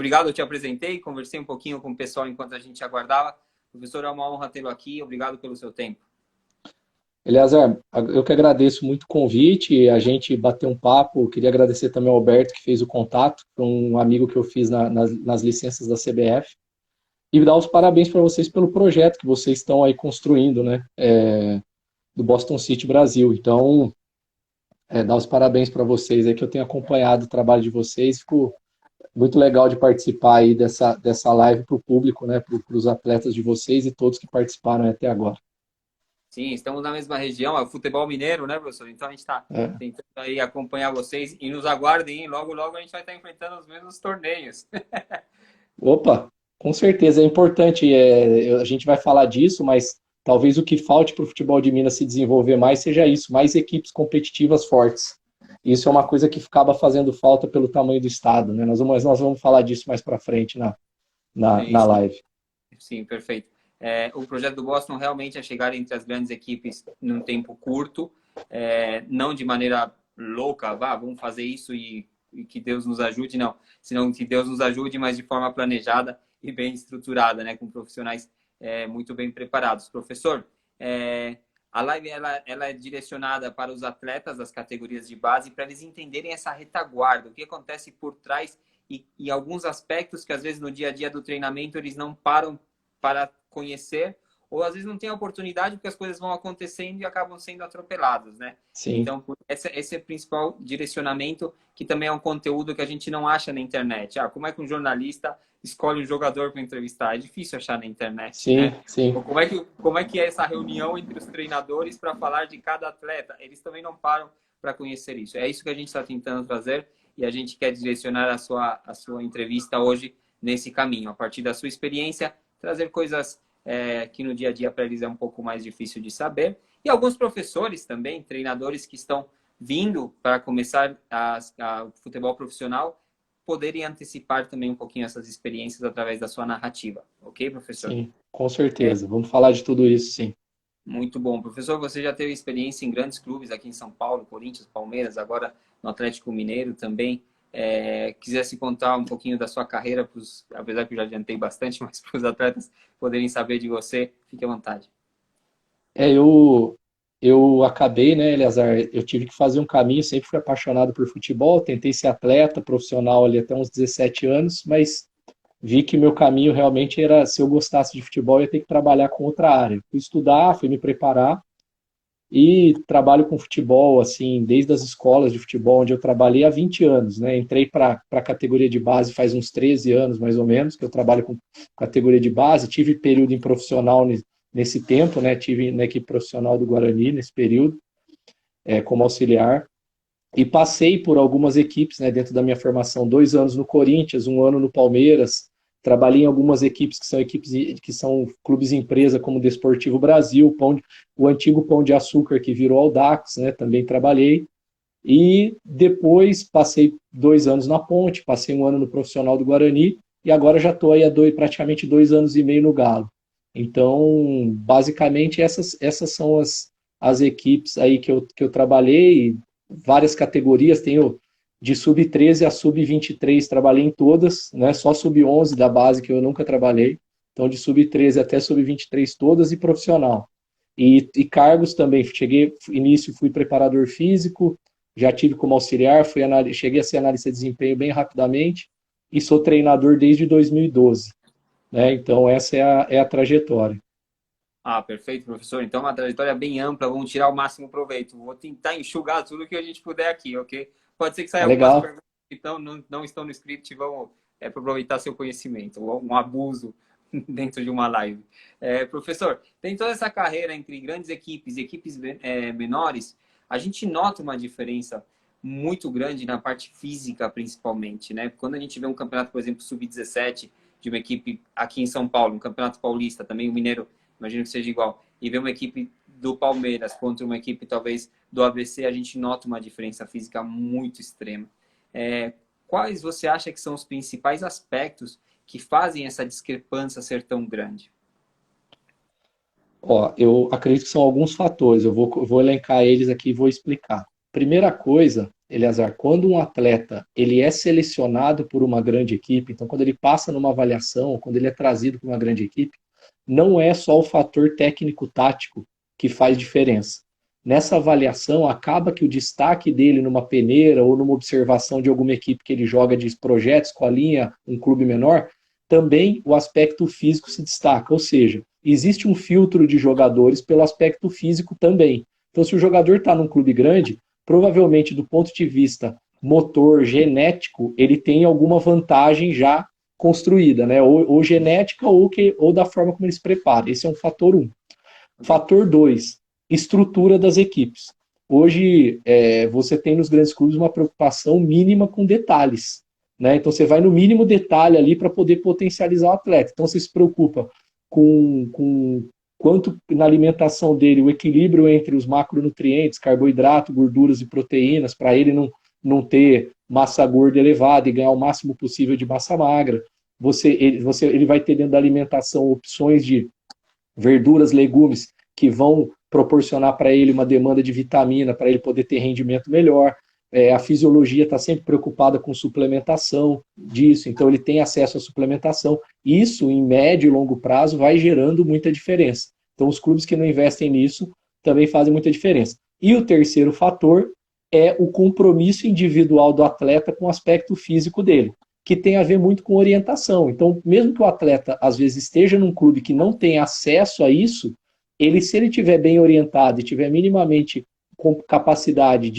Obrigado, eu te apresentei, conversei um pouquinho com o pessoal enquanto a gente aguardava. Professor, é uma honra tê-lo aqui. Obrigado pelo seu tempo. Eleazar, eu que agradeço muito o convite, a gente bateu um papo, queria agradecer também ao Alberto que fez o contato, foi um amigo que eu fiz nas licenças da CBF, e dar os parabéns para vocês pelo projeto que vocês estão aí construindo, né, do Boston City Brasil. Então, dar os parabéns para vocês aí, que eu tenho acompanhado o trabalho de vocês, fico muito legal de participar aí dessa live para o público, né, para os atletas de vocês e todos que participaram até agora. Sim, estamos na mesma região, é o futebol mineiro, né, professor? Então a gente está É. tentando aí acompanhar vocês e nos aguardem, hein? Logo, logo a gente vai estar enfrentando os mesmos torneios. Opa, com certeza é importante. A gente vai falar disso, mas talvez o que falte para o futebol de Minas se desenvolver mais seja isso, mais equipes competitivas fortes. Isso é uma coisa que ficava fazendo falta pelo tamanho do estado, né? Nós vamos falar disso mais para frente Sim, na sim, live. sim, perfeito. O projeto do Boston realmente é chegar entre as grandes equipes num tempo curto, não de maneira louca, vamos fazer isso e que Deus nos ajude, não. Senão que Deus nos ajude, mas de forma planejada e bem estruturada, né, com profissionais muito bem preparados. Professor, a live ela é direcionada para os atletas das categorias de base, para eles entenderem essa retaguarda, o que acontece por trás e alguns aspectos que às vezes no dia a dia do treinamento eles não param para conhecer, ou às vezes não tem a oportunidade porque as coisas vão acontecendo e acabam sendo atropeladas, né? Sim, Então, esse é o principal direcionamento, que também é um conteúdo que a gente não acha na internet. Como é que um jornalista escolhe um jogador para entrevistar? É difícil achar na internet, sim, né? sim. Ou como é que é essa reunião entre os treinadores para falar de cada atleta? Eles também não param para conhecer isso. É isso que a gente está tentando fazer e a gente quer direcionar a sua entrevista hoje nesse caminho, a partir da sua experiência, trazer coisas que no dia a dia para eles é um pouco mais difícil de saber. E alguns professores também, treinadores que estão vindo para começar o futebol profissional, poderem antecipar também um pouquinho essas experiências através da sua narrativa. Ok, professor? Sim, com certeza. Vamos falar de tudo isso, sim. Muito bom. Professor, você já teve experiência em grandes clubes aqui em São Paulo, Corinthians, Palmeiras, agora no Atlético Mineiro também. Quisesse contar um pouquinho da sua carreira, apesar que eu já adiantei bastante, mas para os atletas poderem saber de você, fique à vontade. É, eu acabei, né, Eleazar, eu tive que fazer um caminho, sempre fui apaixonado por futebol, tentei ser atleta profissional ali até uns 17 anos, mas vi que meu caminho realmente era, se eu gostasse de futebol, eu ia ter que trabalhar com outra área. Fui estudar, fui me preparar e trabalho com futebol, assim, desde as escolas de futebol, onde eu trabalhei há 20 anos, né? Entrei para a categoria de base faz uns 13 anos, mais ou menos, que eu trabalho com categoria de base. Tive período em profissional nesse tempo, né? Tive na equipe profissional do Guarani nesse período, como auxiliar. E passei por algumas equipes, né, dentro da minha formação, 2 anos no Corinthians, um ano no Palmeiras, trabalhei em algumas equipes que são clubes empresa, como o Desportivo Brasil, o antigo Pão de Açúcar, que virou Audax, né, também trabalhei. E depois passei 2 anos na Ponte, passei um ano no profissional do Guarani, e agora já estou aí há praticamente 2 anos e meio no Galo. Então, basicamente, essas são as equipes aí que eu trabalhei, várias categorias, tenho de sub-13 a sub-23, trabalhei em todas, né? Só sub-11 da base que eu nunca trabalhei. Então, de sub-13 até sub-23 todas e profissional. E cargos também, início fui preparador físico, já tive como auxiliar, cheguei a ser analista de desempenho bem rapidamente e sou treinador desde 2012, né? Então, essa é a trajetória. Perfeito, professor. Então, uma trajetória bem ampla, vamos tirar o máximo proveito. Vou tentar enxugar tudo que a gente puder aqui, ok? Pode ser que Tá saia algumas legal? perguntas que não estão no script, vamos aproveitar seu conhecimento, um abuso dentro de uma live. Professor, tem toda essa carreira entre grandes equipes e equipes menores, a gente nota uma diferença muito grande na parte física, principalmente, né? Quando a gente vê um campeonato, por exemplo, sub-17 de uma equipe aqui em São Paulo, um campeonato paulista, também o Mineiro, imagino que seja igual, e ver uma equipe do Palmeiras contra uma equipe talvez do ABC, a gente nota uma diferença física muito extrema. Quais você acha que são os principais aspectos que fazem essa discrepância ser tão grande? Ó, eu acredito que são alguns fatores, eu vou elencar eles aqui e vou explicar. Primeira coisa Eleazar, quando um atleta ele é selecionado por uma grande equipe, então quando ele passa numa avaliação, quando ele é trazido para uma grande equipe, não é só o fator técnico-tático que faz diferença. Nessa avaliação, acaba que o destaque dele numa peneira ou numa observação de alguma equipe que ele joga de projetos, escolinha, um clube menor, também o aspecto físico se destaca, ou seja, existe um filtro de jogadores pelo aspecto físico também. Então, se o jogador está num clube grande, provavelmente do ponto de vista motor, genético, ele tem alguma vantagem já construída, né? Ou genética ou da forma como ele se prepara. Esse é um fator 1. Fator 2, estrutura das equipes. Hoje, você tem nos grandes clubes uma preocupação mínima com detalhes. Né? Então, você vai no mínimo detalhe ali para poder potencializar o atleta. Então, você se preocupa com quanto na alimentação dele, o equilíbrio entre os macronutrientes, carboidrato, gorduras e proteínas, para ele não ter massa gorda elevada e ganhar o máximo possível de massa magra. Ele vai ter dentro da alimentação opções de verduras, legumes, que vão proporcionar para ele uma demanda de vitamina, para ele poder ter rendimento melhor. A fisiologia está sempre preocupada com suplementação disso, então ele tem acesso à suplementação. Isso, em médio e longo prazo, vai gerando muita diferença. Então, os clubes que não investem nisso também fazem muita diferença. E o terceiro fator é o compromisso individual do atleta com o aspecto físico dele, que tem a ver muito com orientação. Então, mesmo que o atleta, às vezes, esteja num clube que não tem acesso a isso, se ele estiver bem orientado e tiver minimamente com capacidade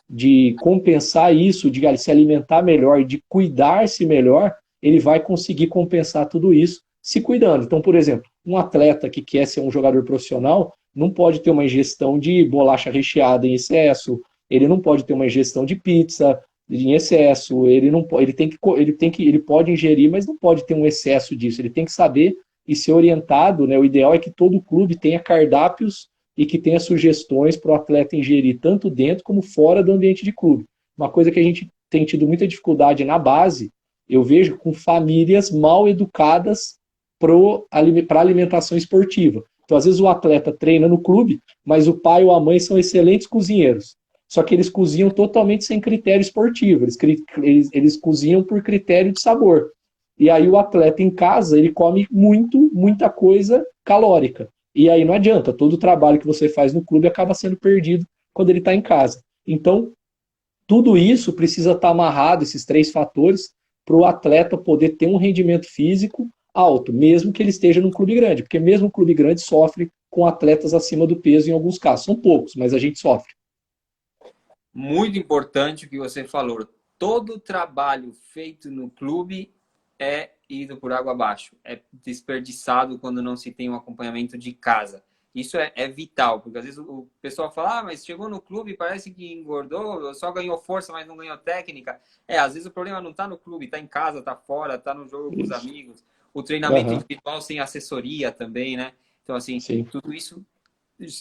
de compensar isso, de se alimentar melhor, de cuidar-se melhor, ele vai conseguir compensar tudo isso se cuidando. Então, por exemplo, um atleta que quer ser um jogador profissional não pode ter uma ingestão de bolacha recheada em excesso, ele não pode ter uma ingestão de pizza em excesso, ele pode ingerir, mas não pode ter um excesso disso, ele tem que saber e ser orientado, né? O ideal é que todo clube tenha cardápios e que tenha sugestões para o atleta ingerir tanto dentro como fora do ambiente de clube. Uma coisa que a gente tem tido muita dificuldade na base, eu vejo com famílias mal educadas para alimentação esportiva. Então, às vezes o atleta treina no clube, mas o pai ou a mãe são excelentes cozinheiros. Só que eles cozinham totalmente sem critério esportivo, eles cozinham por critério de sabor. E aí o atleta em casa, ele come muita coisa calórica. E aí não adianta, todo o trabalho que você faz no clube acaba sendo perdido quando ele está em casa. Então, tudo isso precisa estar amarrado, esses 3 fatores, para o atleta poder ter um rendimento físico alto, mesmo que ele esteja num clube grande, porque mesmo o clube grande sofre com atletas acima do peso em alguns casos. São poucos, mas a gente sofre. Muito importante o que você falou. Todo trabalho feito no clube é ido por água abaixo. É desperdiçado quando não se tem um acompanhamento de casa. Isso é vital, porque às vezes o pessoal fala, mas chegou no clube, parece que engordou, só ganhou força, mas não ganhou técnica. Às vezes o problema não está no clube, está em casa, está fora, está no jogo com os amigos. O treinamento individual sem assessoria também, né? Então, assim, Sim. tudo isso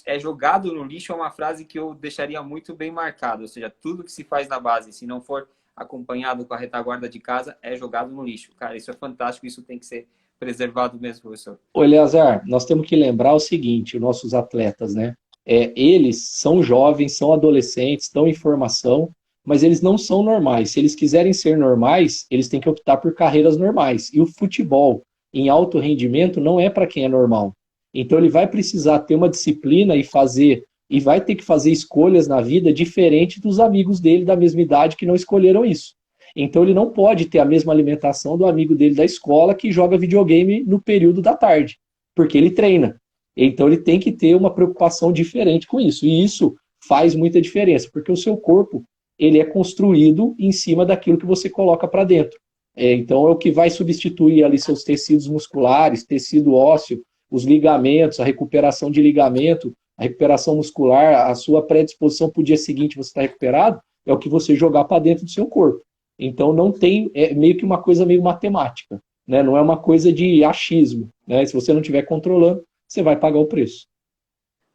é jogado no lixo, é uma frase que eu deixaria muito bem marcada. Ou seja, tudo que se faz na base, se não for acompanhado com a retaguarda de casa, é jogado no lixo. Cara, isso é fantástico, isso tem que ser preservado mesmo, professor. Ô, Eleazar, nós temos que lembrar o seguinte, os nossos atletas, né? Eles são jovens, são adolescentes, estão em formação, mas eles não são normais. Se eles quiserem ser normais, eles têm que optar por carreiras normais. E o futebol em alto rendimento não é para quem é normal. Então ele vai precisar ter uma disciplina e vai ter que fazer escolhas na vida diferente dos amigos dele da mesma idade que não escolheram isso. Então ele não pode ter a mesma alimentação do amigo dele da escola que joga videogame no período da tarde, porque ele treina. Então ele tem que ter uma preocupação diferente com isso. E isso faz muita diferença, porque o seu corpo ele é construído em cima daquilo que você coloca para dentro. Então é o que vai substituir ali seus tecidos musculares, tecido ósseo, os ligamentos, a recuperação de ligamento, a recuperação muscular, a sua predisposição para o dia seguinte você está recuperado, é o que você jogar para dentro do seu corpo. Então não tem, é meio que uma coisa meio matemática, né? Não é uma coisa de achismo, né? Se você não estiver controlando, você vai pagar o preço.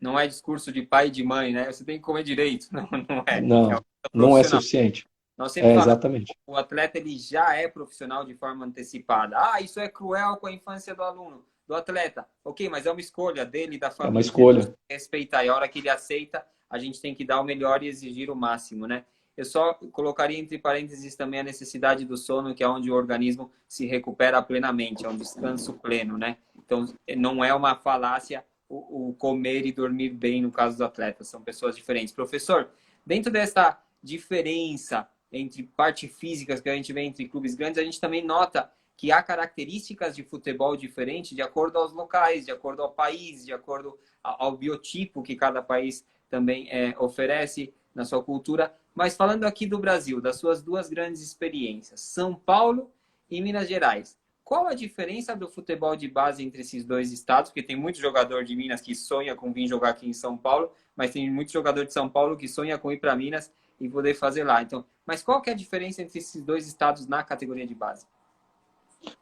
Não é discurso de pai e de mãe, né? Você tem que comer direito. Não é. Não, não é suficiente. Nós sempre falamos, exatamente. o atleta ele já é profissional de forma antecipada. Isso é cruel com a infância do aluno, do atleta. Ok, mas é uma escolha dele, da família. É uma escolha. Respeitar. E a hora que ele aceita, a gente tem que dar o melhor e exigir o máximo, né? Eu só colocaria entre parênteses também a necessidade do sono, que é onde o organismo se recupera plenamente, é um descanso pleno, né? Então, não é uma falácia o comer e dormir bem no caso dos atletas, são pessoas diferentes. Professor, dentro dessa diferença entre parte físicas que a gente vê entre clubes grandes, a gente também nota que há características de futebol diferentes de acordo aos locais, de acordo ao país, de acordo ao biotipo que cada país também oferece na sua cultura. Mas falando aqui do Brasil, das suas duas grandes experiências, São Paulo e Minas Gerais, qual a diferença do futebol de base entre esses dois estados? Porque tem muito jogador de Minas que sonha com vir jogar aqui em São Paulo, mas tem muito jogador de São Paulo que sonha com ir para Minas e poder fazer lá. Então, mas qual que é a diferença entre esses dois estados na categoria de base?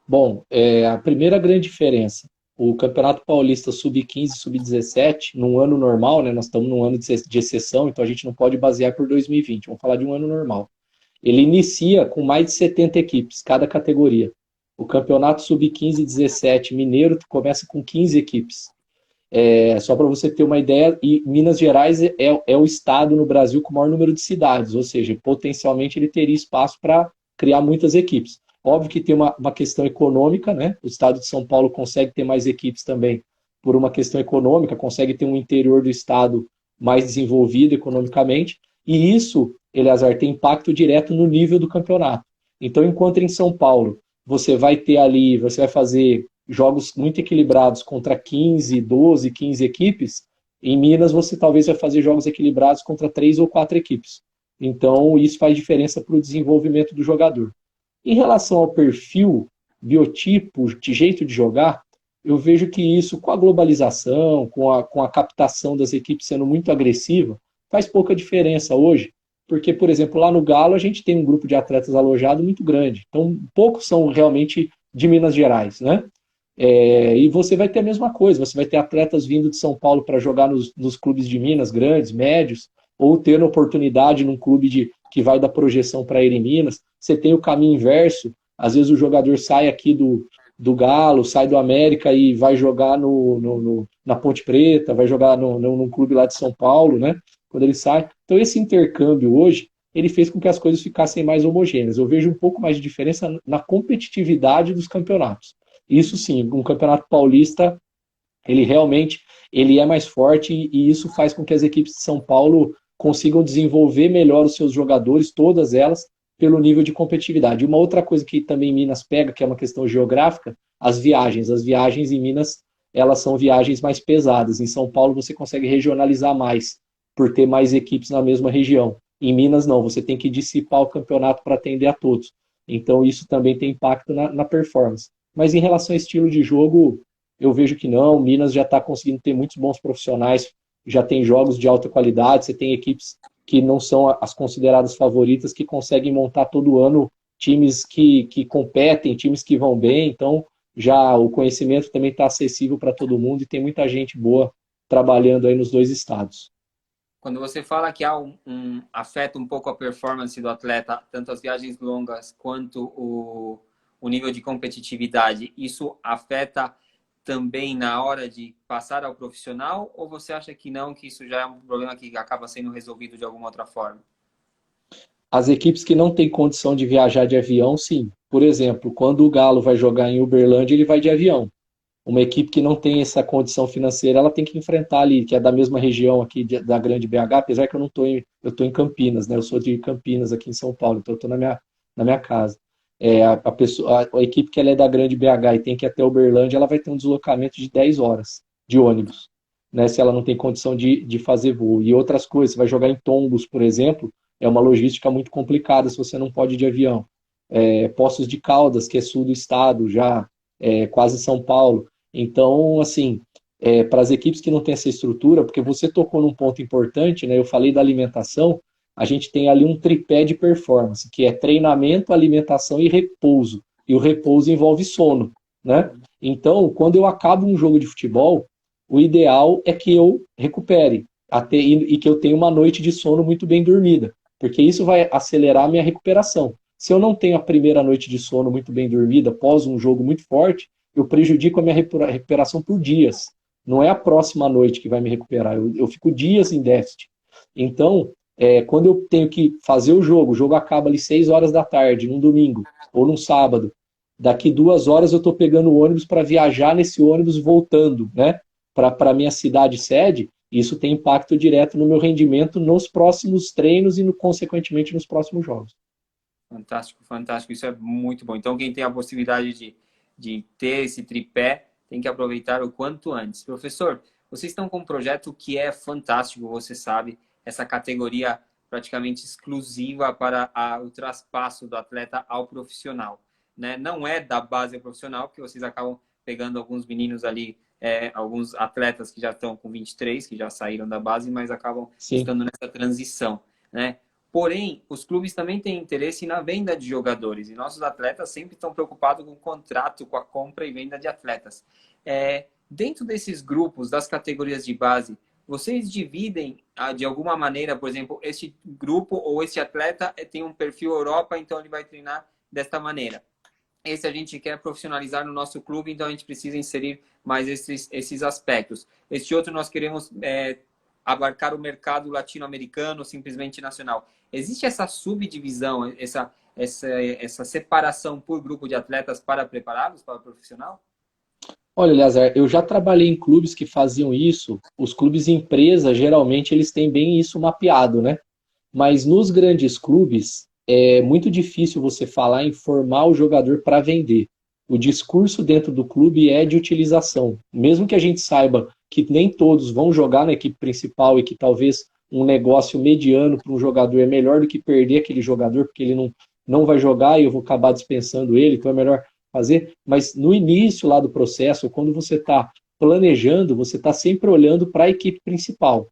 Bom, a primeira grande diferença, o Campeonato Paulista Sub-15 e Sub-17, num ano normal, né, nós estamos num ano de exceção, então a gente não pode basear por 2020, vamos falar de um ano normal. Ele inicia com mais de 70 equipes, cada categoria. O Campeonato Sub-15 e 17 começa com 15 equipes. Só para você ter uma ideia, e Minas Gerais é o estado no Brasil com o maior número de cidades, ou seja, potencialmente ele teria espaço para criar muitas equipes. Óbvio que tem uma questão econômica, né? O estado de São Paulo consegue ter mais equipes também por uma questão econômica, consegue ter um interior do estado mais desenvolvido economicamente, e isso, Eleazar, tem impacto direto no nível do campeonato. Então, enquanto em São Paulo você vai ter ali, você vai fazer jogos muito equilibrados contra 15, 12, 15 equipes, em Minas você talvez vai fazer jogos equilibrados contra 3 ou 4 equipes. Então, isso faz diferença para o desenvolvimento do jogador. Em relação ao perfil, biotipo, de jeito de jogar, eu vejo que isso, com a globalização, com a captação das equipes sendo muito agressiva, faz pouca diferença hoje, porque, por exemplo, lá no Galo a gente tem um grupo de atletas alojado muito grande, então poucos são realmente de Minas Gerais, né? E você vai ter a mesma coisa, você vai ter atletas vindo de São Paulo para jogar nos clubes de Minas, grandes, médios, ou ter oportunidade num clube que vai dar projeção para ir em Minas. Você tem o caminho inverso, às vezes o jogador sai aqui do Galo, sai do América e vai jogar na Ponte Preta, vai jogar num clube lá de São Paulo, né? Quando ele sai. Então esse intercâmbio hoje, ele fez com que as coisas ficassem mais homogêneas. Eu vejo um pouco mais de diferença na competitividade dos campeonatos. Isso sim, um campeonato paulista, ele realmente é mais forte e isso faz com que as equipes de São Paulo consigam desenvolver melhor os seus jogadores, todas elas, pelo nível de competitividade. Uma outra coisa que também Minas pega, que é uma questão geográfica, as viagens. As viagens em Minas, elas são viagens mais pesadas. Em São Paulo você consegue regionalizar mais, por ter mais equipes na mesma região. Em Minas não, você tem que dissipar o campeonato para atender a todos. Então isso também tem impacto na performance. Mas em relação ao estilo de jogo, eu vejo que não. Minas já está conseguindo ter muitos bons profissionais, já tem jogos de alta qualidade, você tem equipes que não são as consideradas favoritas, que conseguem montar todo ano times que competem, times que vão bem. Então, já o conhecimento também está acessível para todo mundo e tem muita gente boa trabalhando aí nos dois estados. Quando você fala que afeta um pouco a performance do atleta, tanto as viagens longas quanto o nível de competitividade, isso afeta também na hora de passar ao profissional? Ou você acha que não, que isso já é um problema que acaba sendo resolvido de alguma outra forma? As equipes que não têm condição de viajar de avião, sim. Por exemplo, quando o Galo vai jogar em Uberlândia, ele vai de avião. Uma equipe que não tem essa condição financeira, ela tem que enfrentar ali, que é da mesma região aqui da Grande BH, apesar que eu não estou eu estou em Campinas, né? Eu sou de Campinas, aqui em São Paulo, então eu estou na minha casa. A equipe que ela é da Grande BH e tem que ir até Uberlândia, ela vai ter um deslocamento de 10 horas de ônibus, né? Se ela não tem condição de fazer voo. E outras coisas, você vai jogar em Tombos, por exemplo, é uma logística muito complicada se você não pode ir de avião. Poços de Caldas, que é sul do estado, já quase São Paulo. Então, assim, para as equipes que não têm essa estrutura, porque você tocou num ponto importante, né? Eu falei da alimentação, a gente tem ali um tripé de performance, que é treinamento, alimentação e repouso. E o repouso envolve sono, né? Então, quando eu acabo um jogo de futebol, o ideal é que eu recupere e que eu tenha uma noite de sono muito bem dormida, porque isso vai acelerar a minha recuperação. Se eu não tenho a primeira noite de sono muito bem dormida, após um jogo muito forte, eu prejudico a minha recuperação por dias. Não é a próxima noite que vai me recuperar, eu fico dias em déficit. Então, Quando eu tenho que fazer o jogo acaba ali 6 horas da tarde, num domingo ou num sábado. Daqui 2 horas eu estou pegando o ônibus para viajar nesse ônibus voltando, né, para a minha cidade sede. Isso tem impacto direto no meu rendimento nos próximos treinos e, consequentemente, nos próximos jogos. Fantástico, fantástico. Isso é muito bom. Então, quem tem a possibilidade de ter esse tripé tem que aproveitar o quanto antes. Professor, vocês estão com um projeto que é fantástico, você sabe, essa categoria praticamente exclusiva para o traspasso do atleta ao profissional, né? Não é da base ao profissional, porque vocês acabam pegando alguns meninos ali, alguns atletas que já estão com 23, que já saíram da base, mas acabam Sim. estando nessa transição, né? Porém, os clubes também têm interesse na venda de jogadores e nossos atletas sempre estão preocupados com o contrato, com a compra e venda de atletas. Dentro desses grupos, das categorias de base, vocês dividem de alguma maneira, por exemplo, este grupo ou este atleta tem um perfil Europa, então ele vai treinar desta maneira. Esse a gente quer profissionalizar no nosso clube, então a gente precisa inserir mais esses aspectos. Este outro nós queremos abarcar o mercado latino-americano, simplesmente nacional. Existe essa subdivisão, essa separação por grupo de atletas para prepará-los para o profissional? Olha, Eleazar, eu já trabalhei em clubes que faziam isso. Os clubes empresa, geralmente, eles têm bem isso mapeado, né? Mas nos grandes clubes, é muito difícil você falar em formar o jogador para vender. O discurso dentro do clube é de utilização. Mesmo que a gente saiba que nem todos vão jogar na equipe principal e que talvez um negócio mediano para um jogador é melhor do que perder aquele jogador, porque ele não vai jogar e eu vou acabar dispensando ele, então é melhor fazer. Mas no início lá do processo, quando você está planejando, você está sempre olhando para a equipe principal.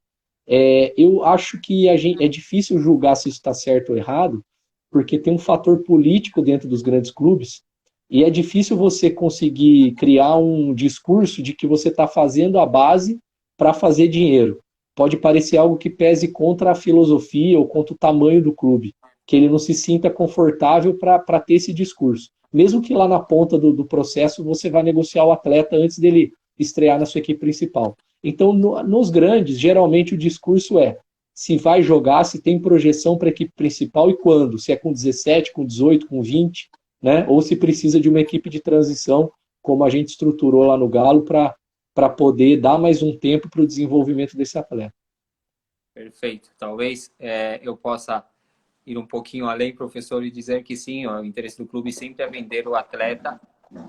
Eu acho que é difícil julgar se isso está certo ou errado, porque tem um fator político dentro dos grandes clubes e é difícil você conseguir criar um discurso de que você está fazendo a base para fazer dinheiro. Pode parecer algo que pese contra a filosofia ou contra o tamanho do clube, que ele não se sinta confortável para ter esse discurso. Mesmo que lá na ponta do processo você vai negociar o atleta antes dele estrear na sua equipe principal. Então, nos grandes, geralmente o discurso é se vai jogar, se tem projeção para a equipe principal e quando. Se é com 17, com 18, com 20, né? Ou se precisa de uma equipe de transição, como a gente estruturou lá no Galo, para poder dar mais um tempo para o desenvolvimento desse atleta. Perfeito. Talvez eu possa ir um pouquinho além, professor, e dizer que sim, ó, o interesse do clube sempre é vender o atleta,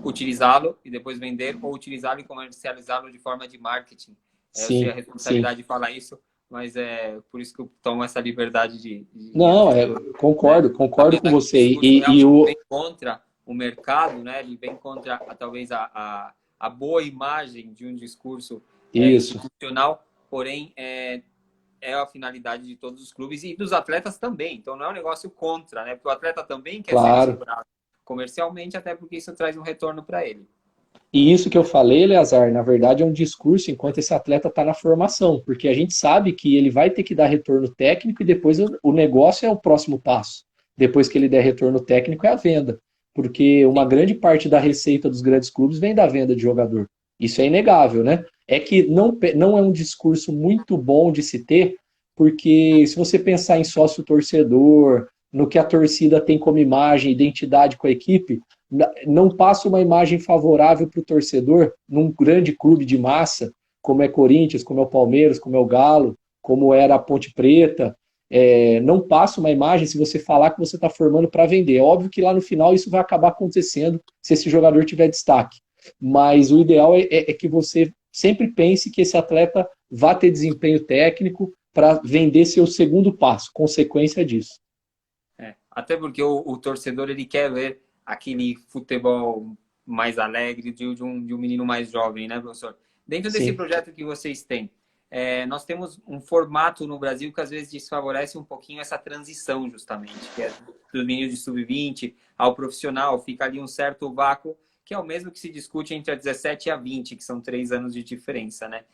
utilizá-lo e depois vender ou utilizá-lo e comercializá-lo de forma de marketing. Eu sei a Sim, sim. responsabilidade de falar isso, mas é por isso que eu tomo essa liberdade de às Não, vezes, né, concordo talvez com aquele você. discurso realmente bem contra o mercado, né, ele vem contra talvez a boa imagem de um discurso Isso, institucional, porém a finalidade de todos os clubes e dos atletas também. Então não é um negócio contra, né? Porque o atleta também quer ser claro. explorado comercialmente, até porque isso traz um retorno para ele. E isso que eu falei, Eleazar, na verdade é um discurso enquanto esse atleta está na formação, porque a gente sabe que ele vai ter que dar retorno técnico e depois o negócio é o próximo passo. Depois que ele der retorno técnico é a venda, porque uma Sim. grande parte da receita dos grandes clubes vem da venda de jogador. Isso é inegável, né? É que não é um discurso muito bom de se ter, porque se você pensar em sócio torcedor, no que a torcida tem como imagem, identidade com a equipe, não passa uma imagem favorável para o torcedor num grande clube de massa, como é Corinthians, como é o Palmeiras, como é o Galo, como era a Ponte Preta. Não passa uma imagem se você falar que você está formando para vender. É óbvio que lá no final isso vai acabar acontecendo se esse jogador tiver destaque. Mas o ideal é que você sempre pense que esse atleta vá ter desempenho técnico para vender seu segundo passo, consequência disso. Até porque o torcedor ele quer ver aquele futebol mais alegre de um menino mais jovem, né, professor? Dentro desse Sim. projeto que vocês têm, nós temos um formato no Brasil que às vezes desfavorece um pouquinho essa transição, justamente, que é do menino de sub-20 ao profissional, fica ali um certo vácuo, que é o mesmo que se discute entre a 17 e a 20, que são 3 anos de diferença, né?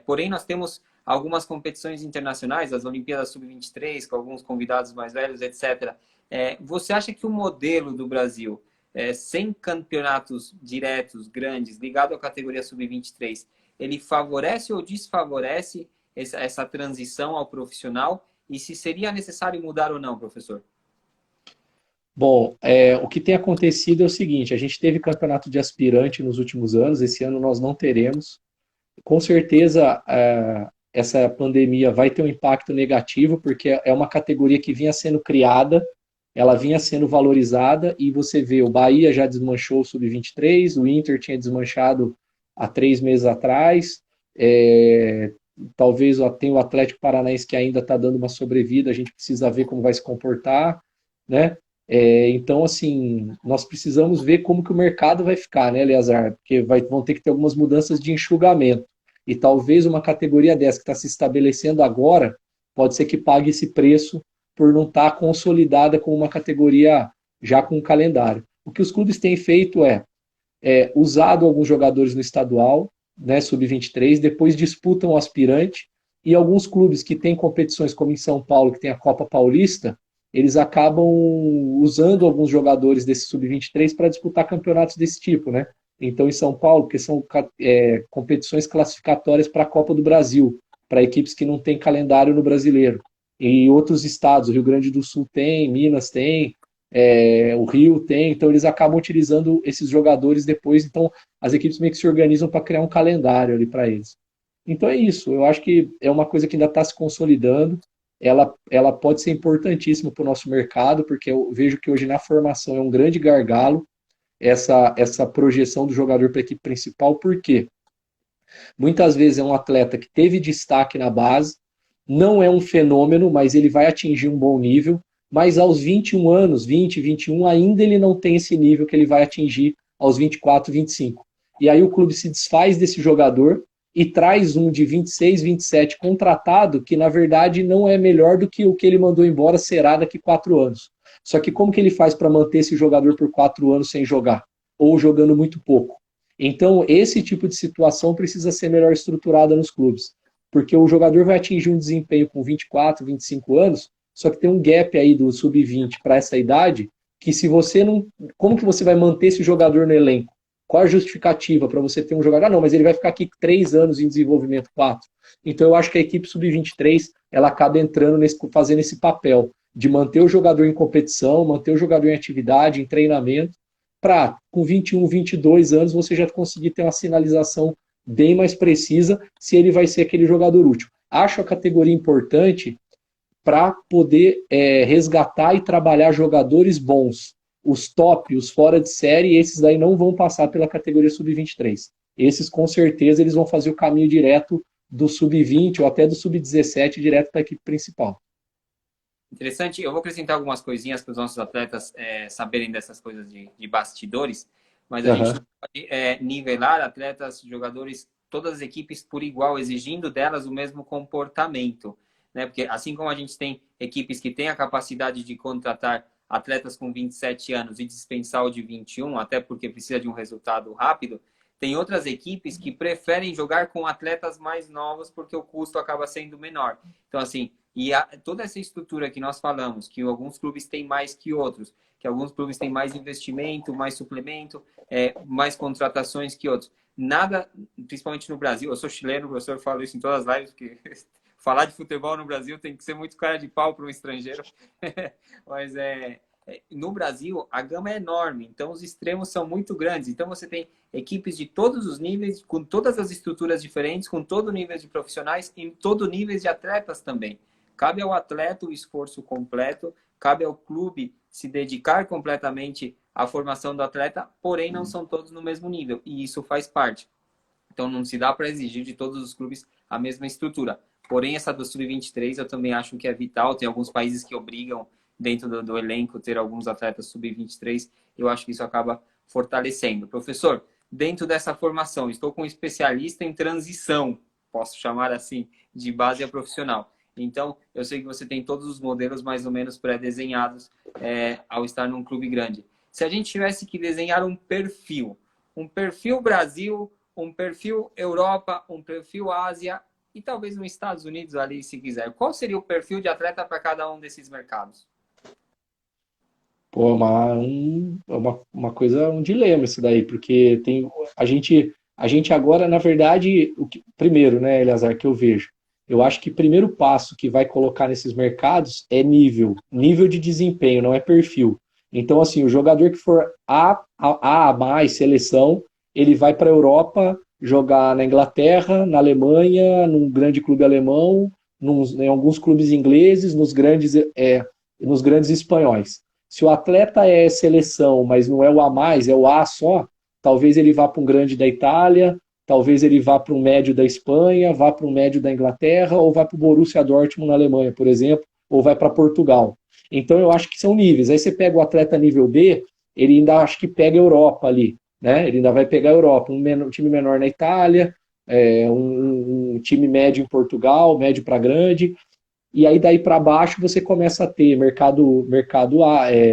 Porém, nós temos algumas competições internacionais, as Olimpíadas Sub-23, com alguns convidados mais velhos, etc. Você acha que o modelo do Brasil, sem campeonatos diretos, grandes, ligado à categoria Sub-23, ele favorece ou desfavorece essa transição ao profissional? e se seria necessário mudar ou não, professor? Bom, o que tem acontecido é o seguinte: a gente teve campeonato de aspirante nos últimos anos, esse ano nós não teremos. Com certeza, essa pandemia vai ter um impacto negativo, porque é uma categoria que vinha sendo criada, ela vinha sendo valorizada, e você vê, o Bahia já desmanchou o Sub-23, o Inter tinha desmanchado há 3 meses atrás, talvez tenha o Atlético Paranaense que ainda está dando uma sobrevida, a gente precisa ver como vai se comportar, né? Então, assim, nós precisamos ver como que o mercado vai ficar, né, Eleazar? Porque vão ter que ter algumas mudanças de enxugamento. E talvez uma categoria dessa que está se estabelecendo agora, pode ser que pague esse preço por não estar consolidada com uma categoria já com um calendário. O que os clubes têm feito é usado alguns jogadores no estadual, né, sub-23, depois disputam o aspirante, e alguns clubes que têm competições, como em São Paulo, que tem a Copa Paulista, eles acabam usando alguns jogadores desse sub-23 para disputar campeonatos desse tipo, né? Então, em São Paulo, porque são competições classificatórias para a Copa do Brasil, para equipes que não têm calendário no brasileiro. E outros estados, o Rio Grande do Sul tem, Minas tem, o Rio tem, então eles acabam utilizando esses jogadores depois, então as equipes meio que se organizam para criar um calendário ali para eles. Então é isso, eu acho que é uma coisa que ainda está se consolidando, ela pode ser importantíssima para o nosso mercado, porque eu vejo que hoje na formação é um grande gargalo essa projeção do jogador para a equipe principal, porque muitas vezes é um atleta que teve destaque na base, não é um fenômeno, mas ele vai atingir um bom nível, mas aos 21 anos, 20, 21, ainda ele não tem esse nível que ele vai atingir aos 24, 25. E aí o clube se desfaz desse jogador e traz um de 26, 27 contratado, que na verdade não é melhor do que o que ele mandou embora será daqui 4 anos. Só que como que ele faz para manter esse jogador por 4 anos sem jogar? Ou jogando muito pouco? Então, esse tipo de situação precisa ser melhor estruturada nos clubes. Porque o jogador vai atingir um desempenho com 24, 25 anos, só que tem um gap aí do sub-20 para essa idade, que se você não... Como que você vai manter esse jogador no elenco? Qual a justificativa para você ter um jogador? Ah, não, mas ele vai ficar aqui 3 anos em desenvolvimento, 4. Então eu acho que a equipe sub-23 ela acaba entrando fazendo esse papel de manter o jogador em competição, manter o jogador em atividade, em treinamento, para com 21, 22 anos você já conseguir ter uma sinalização bem mais precisa se ele vai ser aquele jogador útil. Acho a categoria importante para poder resgatar e trabalhar jogadores bons. Os top, os fora de série, esses daí não vão passar pela categoria sub-23. Esses, com certeza, eles vão fazer o caminho direto do sub-20 ou até do sub-17 direto para a equipe principal. Interessante. Eu vou acrescentar algumas coisinhas para os nossos atletas saberem dessas coisas de bastidores, mas a gente pode nivelar atletas, jogadores, todas as equipes por igual, exigindo delas o mesmo comportamento, né? Porque assim como a gente tem equipes que têm a capacidade de contratar atletas com 27 anos e dispensar o de 21, até porque precisa de um resultado rápido, tem outras equipes que preferem jogar com atletas mais novos porque o custo acaba sendo menor. Então, assim, toda essa estrutura que nós falamos, que alguns clubes têm mais que outros, que alguns clubes têm mais investimento, mais suplemento, mais contratações que outros. Nada, principalmente no Brasil, eu sou chileno, o professor fala isso em todas as lives, porque falar de futebol no Brasil tem que ser muito cara de pau para um estrangeiro. Mas no Brasil, a gama é enorme, então os extremos são muito grandes. Então você tem equipes de todos os níveis, com todas as estruturas diferentes, com todo nível de profissionais e todo nível de atletas também. Cabe ao atleta o esforço completo, cabe ao clube se dedicar completamente à formação do atleta, porém não são todos no mesmo nível, e isso faz parte. Então não se dá para exigir de todos os clubes a mesma estrutura. Porém, essa do Sub-23 eu também acho que é vital. Tem alguns países que obrigam dentro do elenco ter alguns atletas Sub-23. Eu acho que isso acaba fortalecendo. Professor, dentro dessa formação, estou com um especialista em transição, posso chamar assim, de base a profissional. Então, eu sei que você tem todos os modelos mais ou menos pré-desenhados ao estar num clube grande. Se a gente tivesse que desenhar um perfil Brasil, um perfil Europa, um perfil Ásia e talvez nos Estados Unidos ali, se quiser, qual seria o perfil de atleta para cada um desses mercados? Pô, uma coisa, um dilema isso daí, porque a gente agora, na verdade, primeiro, né, Eleazar, que eu vejo, Eu acho que o primeiro passo que vai colocar nesses mercados é nível de desempenho, não é perfil. Então, assim, o jogador que for A mais seleção, ele vai para a Europa jogar na Inglaterra, na Alemanha, num grande clube alemão, em alguns clubes ingleses, nos grandes espanhóis. Se o atleta é seleção, mas não é o A mais, é o A só, talvez ele vá para um grande da Itália, talvez ele vá para um médio da Espanha, vá para um médio da Inglaterra, ou vá para o Borussia Dortmund na Alemanha, por exemplo, ou vai para Portugal. Então eu acho que são níveis. Aí você pega o atleta nível B, ele ainda acho que pega a Europa ali, né? Ele ainda vai pegar a Europa, um time menor na Itália, um time médio em Portugal, médio para grande, e aí daí para baixo você começa a ter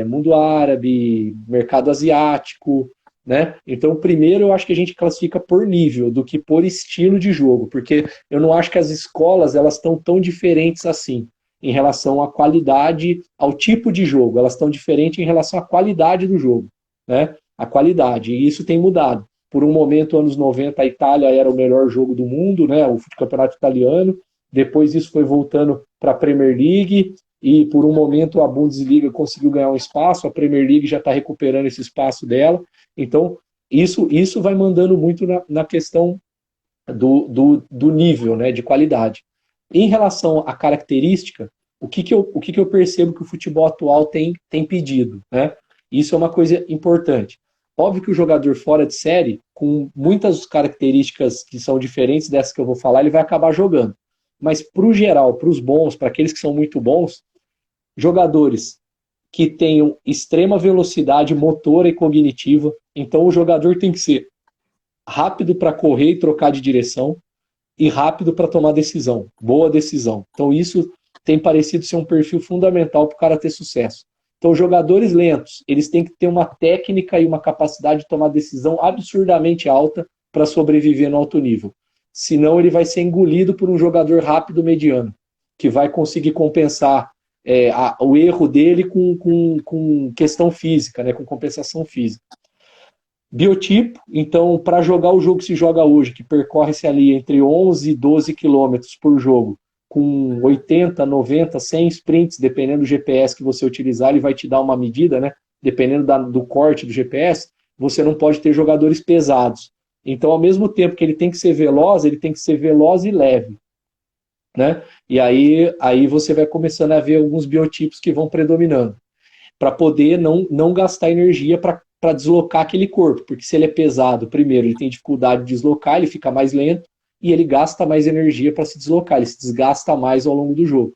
mundo árabe, mercado asiático, né? Então, primeiro eu acho que a gente classifica por nível do que por estilo de jogo, porque eu não acho que as escolas elas estão tão diferentes assim em relação à qualidade, ao tipo de jogo, elas estão diferentes em relação à qualidade do jogo, né? A qualidade, e isso tem mudado. Por um momento, anos 90, a Itália era o melhor jogo do mundo, né? O campeonato italiano. Depois isso foi voltando para a Premier League e por um momento a Bundesliga conseguiu ganhar um espaço, a Premier League já está recuperando esse espaço dela. Então, isso vai mandando muito na questão do nível, né, de qualidade. Em relação à característica, o que eu percebo que o futebol atual tem pedido, né? Isso é uma coisa importante. Óbvio que o jogador fora de série, com muitas características que são diferentes dessas que eu vou falar, ele vai acabar jogando. Mas para o geral, para os bons, para aqueles que são muito bons, jogadores que tenham extrema velocidade motora e cognitiva. Então o jogador tem que ser rápido para correr e trocar de direção e rápido para tomar decisão, boa decisão. Então isso tem parecido ser um perfil fundamental para o cara ter sucesso. Então jogadores lentos, eles têm que ter uma técnica e uma capacidade de tomar decisão absurdamente alta para sobreviver no alto nível. Senão ele vai ser engolido por um jogador rápido mediano, que vai conseguir compensar o erro dele com questão física, né, com compensação física. Biotipo, então, para jogar o jogo que se joga hoje, que percorre-se ali entre 11 e 12 quilômetros por jogo, com 80, 90, 100 sprints, dependendo do GPS que você utilizar, ele vai te dar uma medida, né? Dependendo do corte do GPS, você não pode ter jogadores pesados. Então, ao mesmo tempo que ele tem que ser veloz, ele tem que ser veloz e leve, né? E aí você vai começando a ver alguns biotipos que vão predominando, para poder não gastar energia para deslocar aquele corpo, porque se ele é pesado, primeiro, ele tem dificuldade de deslocar, ele fica mais lento, e ele gasta mais energia para se deslocar, ele se desgasta mais ao longo do jogo.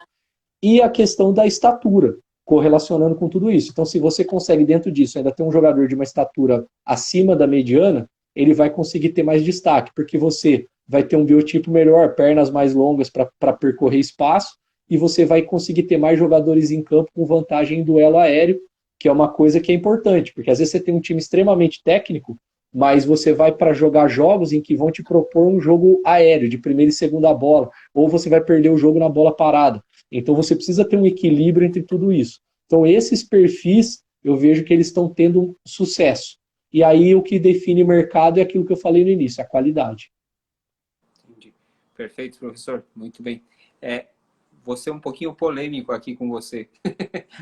E a questão da estatura, correlacionando com tudo isso. Então, se você consegue, dentro disso, ainda ter um jogador de uma estatura acima da mediana, ele vai conseguir ter mais destaque, porque você vai ter um biotipo melhor, pernas mais longas para percorrer espaço, e você vai conseguir ter mais jogadores em campo com vantagem em duelo aéreo, que é uma coisa que é importante, porque às vezes você tem um time extremamente técnico, mas você vai para jogar jogos em que vão te propor um jogo aéreo, de primeira e segunda bola, ou você vai perder o jogo na bola parada. Então você precisa ter um equilíbrio entre tudo isso. Então esses perfis, eu vejo que eles estão tendo um sucesso. E aí o que define o mercado é aquilo que eu falei no início, a qualidade. Entendi. Perfeito, professor. Muito bem. Vou ser um pouquinho polêmico aqui com você.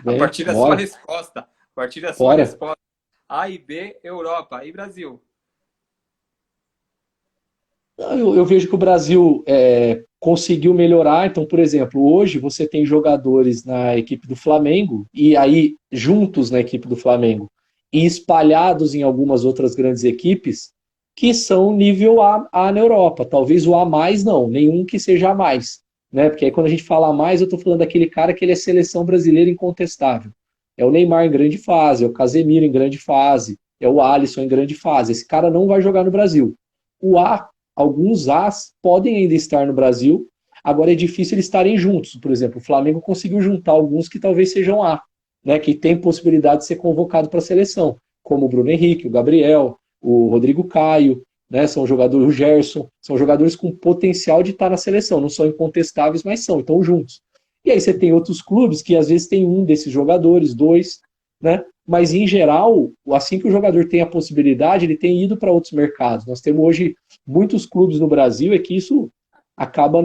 A partir da sua resposta. A partir da sua resposta. A e B, Europa e Brasil. Eu vejo que o Brasil conseguiu melhorar. Então, por exemplo, hoje você tem jogadores na equipe do Flamengo, e aí juntos na equipe do Flamengo, e espalhados em algumas outras grandes equipes, que são nível A na Europa. Talvez o A mais não, nenhum que seja A mais. Né? Porque aí quando a gente fala mais, eu estou falando daquele cara que ele é seleção brasileira incontestável. É o Neymar em grande fase, é o Casemiro em grande fase, é o Alisson em grande fase. Esse cara não vai jogar no Brasil. Alguns As podem ainda estar no Brasil, agora é difícil eles estarem juntos. Por exemplo, o Flamengo conseguiu juntar alguns que talvez sejam A, né, que tem possibilidade de ser convocado para a seleção, como o Bruno Henrique, o Gabriel, o Rodrigo Caio, né, são jogadores, o Gerson, são jogadores com potencial de estar na seleção, não são incontestáveis, mas estão juntos. E aí você tem outros clubes que às vezes tem um desses jogadores, dois, né? Mas em geral, assim que o jogador tem a possibilidade, ele tem ido para outros mercados. Nós temos hoje muitos clubes no Brasil, é que isso acaba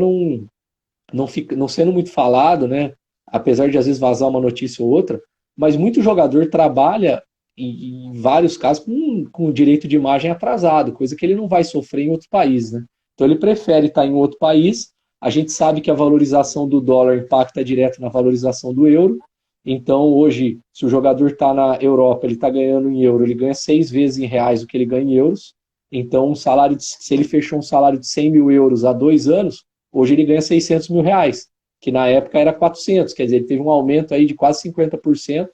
não sendo muito falado, né? Apesar de às vezes vazar uma notícia ou outra, mas muito jogador trabalha em vários casos com o direito de imagem atrasado, coisa que ele não vai sofrer em outro país, né? Então ele prefere estar em outro país. A gente sabe que a valorização do dólar impacta direto na valorização do euro. Então hoje, se o jogador está na Europa, ele está ganhando em euro, ele ganha 6 vezes em reais o que ele ganha em euros. Então, se ele fechou um salário de 100 mil euros há 2 anos, hoje ele ganha 600 mil reais, que na época era 400, quer dizer, ele teve um aumento aí de quase 50%,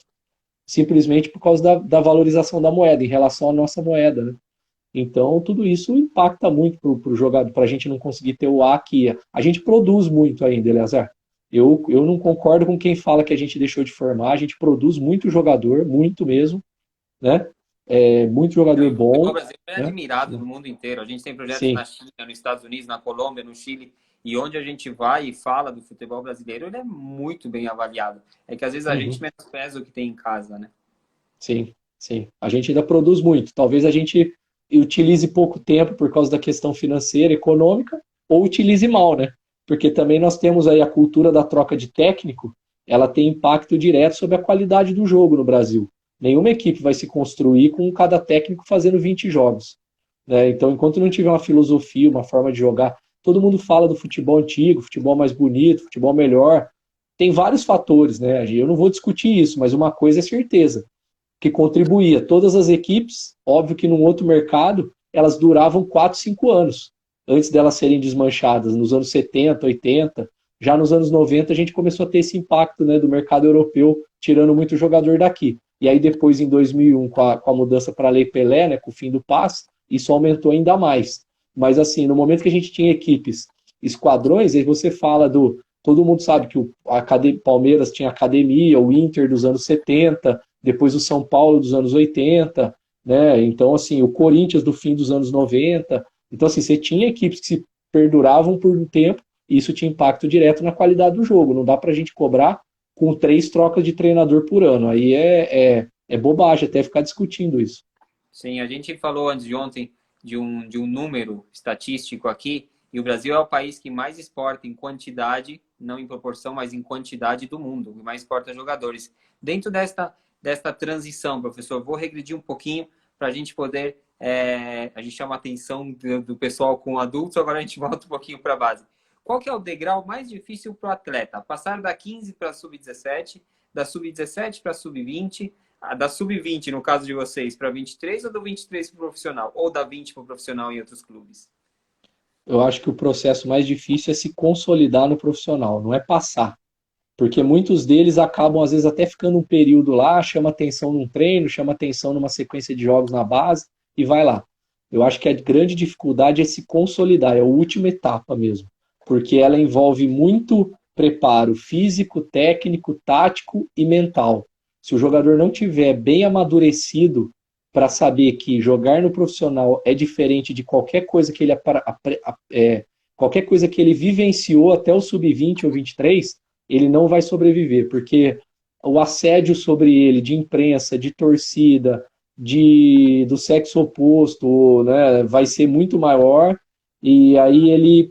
simplesmente por causa da valorização da moeda, em relação à nossa moeda, né? Então, tudo isso impacta muito para o jogador, para a gente não conseguir ter o A que a gente produz muito ainda, Eleazar. Eu não concordo com quem fala que a gente deixou de formar, a gente produz muito jogador, muito mesmo, né? Muito jogador O futebol bom, brasileiro é né? admirado no mundo inteiro. A gente tem projetos na Sim, China, nos Estados Unidos, na Colômbia, no Chile, e onde a gente vai e fala do futebol brasileiro, ele é muito bem avaliado. É que às vezes a gente uhum, menospreza o que tem em casa, né? sim, sim. A gente ainda produz muito. Talvez a gente utilize pouco tempo por causa da questão financeira, econômica, ou utilize mal, né? Porque também nós temos aí a cultura da troca de técnico, ela tem impacto direto sobre a qualidade do jogo no Brasil. Nenhuma equipe vai se construir com cada técnico fazendo 20 jogos, né? Então, enquanto não tiver uma filosofia, uma forma de jogar, todo mundo fala do futebol antigo, futebol mais bonito, futebol melhor. Tem vários fatores, né? Eu não vou discutir isso, mas uma coisa é certeza, que contribuía. Todas as equipes, óbvio que num outro mercado, elas duravam 4, 5 anos, antes delas serem desmanchadas, nos anos 70, 80. Já nos anos 90 a gente começou a ter esse impacto, né, do mercado europeu, tirando muito jogador daqui. E aí depois, em 2001, com a mudança para a Lei Pelé, né, com o fim do passe, isso aumentou ainda mais. Mas assim, no momento que a gente tinha equipes, esquadrões, aí você fala do... Todo mundo sabe que o Palmeiras tinha academia, o Inter dos anos 70, depois o São Paulo dos anos 80, né? Então, assim, o Corinthians do fim dos anos 90. Então, assim, você tinha equipes que se perduravam por um tempo e isso tinha impacto direto na qualidade do jogo. Não dá pra gente cobrar com 3 trocas de treinador por ano. Aí é bobagem até ficar discutindo isso. Sim, a gente falou antes de ontem de um número estatístico aqui, e o Brasil é o país que mais exporta em quantidade, não em proporção, mas em quantidade do mundo, que mais exporta jogadores. Dentro desta transição, professor, vou regredir um pouquinho para a gente poder. A gente chama a atenção do pessoal com adultos, agora a gente volta um pouquinho para a base. Qual que é o degrau mais difícil para o atleta? Passar da 15 para a sub-17, da sub-17 para a sub-20, da sub-20, no caso de vocês, para 23 ou do 23 para o profissional? Ou da 20 para o profissional em outros clubes? Eu acho que o processo mais difícil é se consolidar no profissional, não é passar. Porque muitos deles acabam, às vezes, até ficando um período lá, chama atenção num treino, chama atenção numa sequência de jogos na base e vai lá. Eu acho que a grande dificuldade é se consolidar, é a última etapa mesmo. Porque ela envolve muito preparo físico, técnico, tático e mental. Se o jogador não tiver bem amadurecido para saber que jogar no profissional é diferente de qualquer coisa que ele qualquer coisa que ele vivenciou até o sub-20 ou 23, ele não vai sobreviver, porque o assédio sobre ele de imprensa, de torcida, do sexo oposto, né, vai ser muito maior e aí ele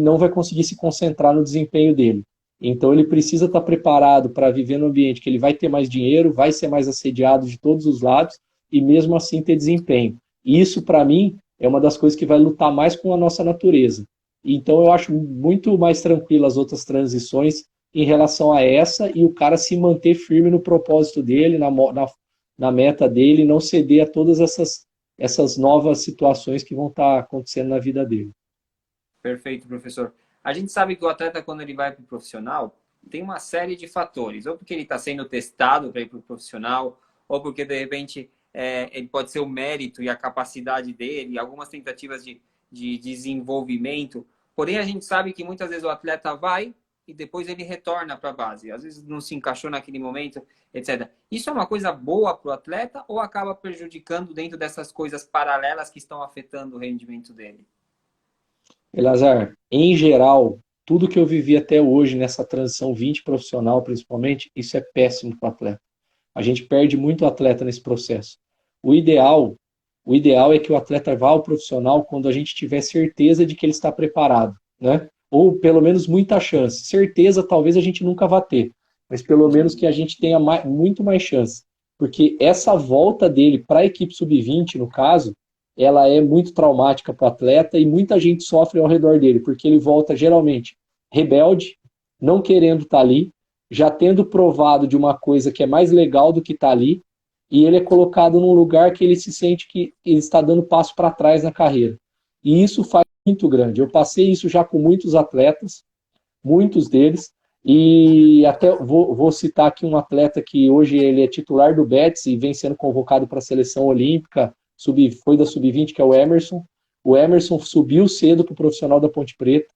não vai conseguir se concentrar no desempenho dele. Então ele precisa estar preparado para viver num ambiente que ele vai ter mais dinheiro, vai ser mais assediado de todos os lados e mesmo assim ter desempenho. E isso, para mim, é uma das coisas que vai lutar mais com a nossa natureza. Então eu acho muito mais tranquilo as outras transições em relação a essa e o cara se manter firme no propósito dele, na meta dele, não ceder a todas essas novas situações que vão estar acontecendo na vida dele. Perfeito, professor. A gente sabe que o atleta, quando ele vai para o profissional, tem uma série de fatores. Ou porque ele está sendo testado para ir para o profissional, ou porque, de repente, ele pode ser o mérito e a capacidade dele, algumas tentativas de desenvolvimento. Porém, a gente sabe que muitas vezes o atleta vai e depois ele retorna para a base. Às vezes não se encaixou naquele momento, etc. Isso é uma coisa boa para o atleta ou acaba prejudicando dentro dessas coisas paralelas que estão afetando o rendimento dele? Elazar, em geral, tudo que eu vivi até hoje nessa transição 20 profissional, principalmente, isso é péssimo para o atleta. A gente perde muito atleta nesse processo. O ideal, o ideal é que o atleta vá ao profissional quando a gente tiver certeza de que ele está preparado, né? ou pelo menos muita chance. Certeza, talvez a gente nunca vá ter, mas pelo menos que a gente tenha muito mais chance. Porque essa volta dele para a equipe sub-20, no caso, ela é muito traumática para o atleta e muita gente sofre ao redor dele, porque ele volta geralmente rebelde, não querendo estar ali, já tendo provado de uma coisa que é mais legal do que estar ali, e ele é colocado num lugar que ele se sente que ele está dando passo para trás na carreira. E isso faz muito grande. Eu passei isso já com muitos atletas, muitos deles, e até vou citar aqui um atleta que hoje ele é titular do Betis e vem sendo convocado para a seleção olímpica, foi da sub-20, que é o Emerson. O Emerson subiu cedo para o profissional da Ponte Preta.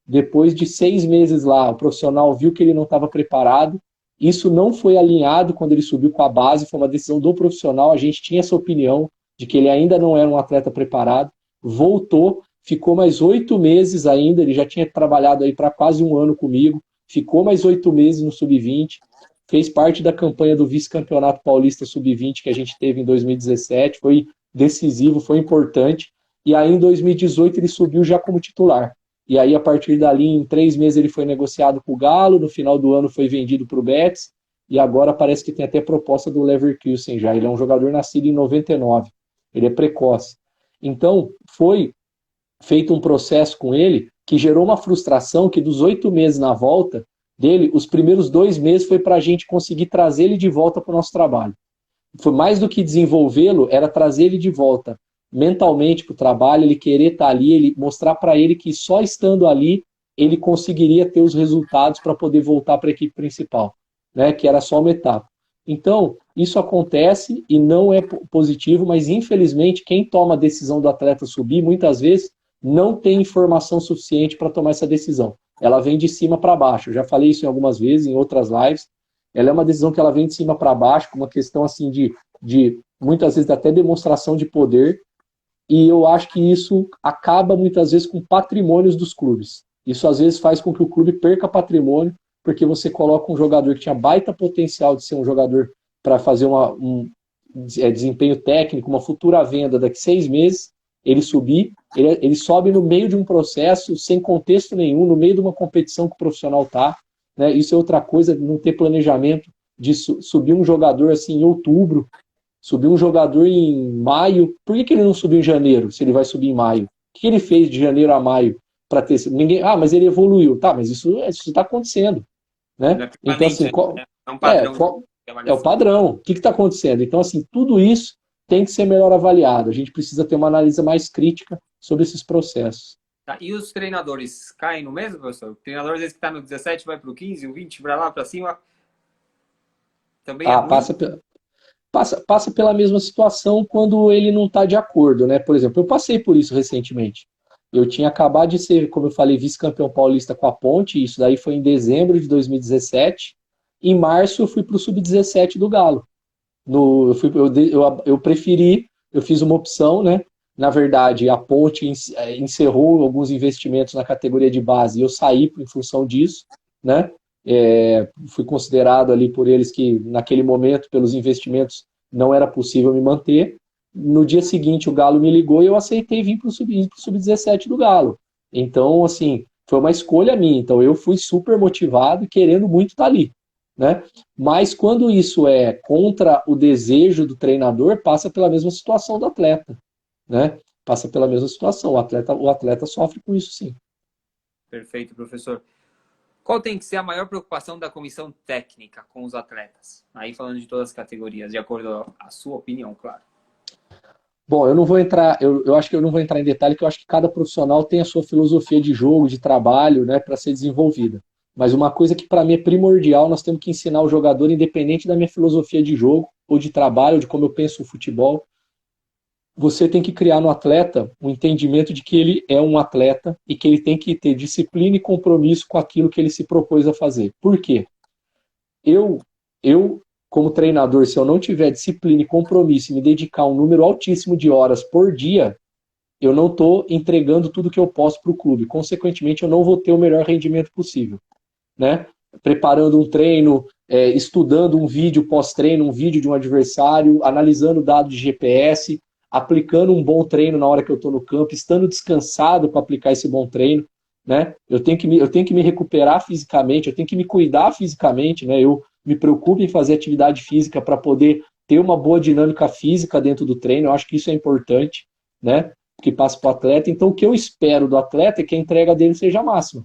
Depois de 6 meses lá, o profissional viu que ele não estava preparado. Isso não foi alinhado quando ele subiu com a base, foi uma decisão do profissional. A gente tinha essa opinião de que ele ainda não era um atleta preparado. Voltou, ficou mais 8 meses ainda, ele já tinha trabalhado aí para quase um ano comigo, ficou mais 8 meses no Sub-20, fez parte da campanha do vice-campeonato paulista Sub-20 que a gente teve em 2017, foi decisivo, foi importante, e aí em 2018 ele subiu já como titular. E aí, a partir dali, em 3 meses, ele foi negociado com o Galo, no final do ano foi vendido para o Betis, e agora parece que tem até proposta do Leverkusen já. Ele é um jogador nascido em 99, ele é precoce. Então, foi feito um processo com ele que gerou uma frustração que dos 8 meses na volta dele, os primeiros 2 meses foi para a gente conseguir trazer ele de volta para o nosso trabalho. Foi mais do que desenvolvê-lo, era trazer ele de volta mentalmente para o trabalho, ele querer estar ali, ele mostrar para ele que só estando ali ele conseguiria ter os resultados para poder voltar para a equipe principal, né? Que era só uma etapa. Então, isso acontece e não é positivo, mas infelizmente quem toma a decisão do atleta subir, muitas vezes, não tem informação suficiente para tomar essa decisão. Ela vem de cima para baixo. Eu já falei isso em algumas vezes, em outras lives. Ela é uma decisão que ela vem de cima para baixo, com uma questão assim de muitas vezes até demonstração de poder, e eu acho que isso acaba muitas vezes com patrimônios dos clubes. Isso às vezes faz com que o clube perca patrimônio, porque você coloca um jogador que tinha baita potencial de ser um jogador para fazer desempenho técnico, uma futura venda daqui 6 meses, ele subir, ele sobe no meio de um processo, sem contexto nenhum, no meio de uma competição que o profissional está. Né? Isso é outra coisa, não ter planejamento de subir um jogador assim em outubro, subir um jogador em maio. Por que ele não subiu em janeiro, se ele vai subir em maio? O que ele fez de janeiro a maio para ter... Ninguém... Ah, mas ele evoluiu. Tá, mas isso está acontecendo. Né? Então, assim, é um padrão. É o padrão. O que está acontecendo? Então, assim, tudo isso tem que ser melhor avaliado. A gente precisa ter uma análise mais crítica sobre esses processos. Tá, e os treinadores caem no mesmo, professor? O treinador, às vezes, que está no 17 vai para o 15, o 20 para lá, para cima. Também passa pela mesma situação quando ele não está de acordo, né? Por exemplo, eu passei por isso recentemente. Eu tinha acabado de ser, como eu falei, vice-campeão paulista com a Ponte, isso daí foi em dezembro de 2017. Em março eu fui para o sub-17 do Galo. Eu preferi, eu fiz uma opção, né? Na verdade, a Ponte encerrou alguns investimentos na categoria de base e eu saí em função disso, né? Fui considerado ali por eles que naquele momento, pelos investimentos, não era possível me manter. No dia seguinte o Galo me ligou e eu aceitei vir para o sub-17 do Galo. Então, assim, foi uma escolha minha. Então eu fui super motivado e querendo muito estar ali, né? Mas quando isso é contra o desejo do treinador, passa pela mesma situação do atleta, né? Passa pela mesma situação. O atleta sofre com isso, sim. Perfeito, professor. Qual tem que ser a maior preocupação da comissão técnica com os atletas? Aí falando de todas as categorias, de acordo com a sua opinião, claro. Bom, eu não vou entrar, eu acho que eu não vou entrar em detalhe, que eu acho que cada profissional tem a sua filosofia de jogo, de trabalho, né, para ser desenvolvida. Mas uma coisa que para mim é primordial, nós temos que ensinar o jogador, independente da minha filosofia de jogo, ou de trabalho, ou de como eu penso o futebol, você tem que criar no atleta um entendimento de que ele é um atleta e que ele tem que ter disciplina e compromisso com aquilo que ele se propôs a fazer. Por quê? Eu como treinador, se eu não tiver disciplina e compromisso e me dedicar um número altíssimo de horas por dia, eu não estou entregando tudo que eu posso para o clube. Consequentemente, eu não vou ter o melhor rendimento possível, né? Preparando um treino, estudando um vídeo pós-treino, um vídeo de um adversário, analisando dados de GPS, aplicando um bom treino na hora que eu estou no campo, estando descansado para aplicar esse bom treino. né? Eu tenho que me recuperar fisicamente, eu tenho que me cuidar fisicamente, né? Eu me preocupo em fazer atividade física para poder ter uma boa dinâmica física dentro do treino. Eu acho que isso é importante, né? Que passa para o atleta. Então, o que eu espero do atleta é que a entrega dele seja máxima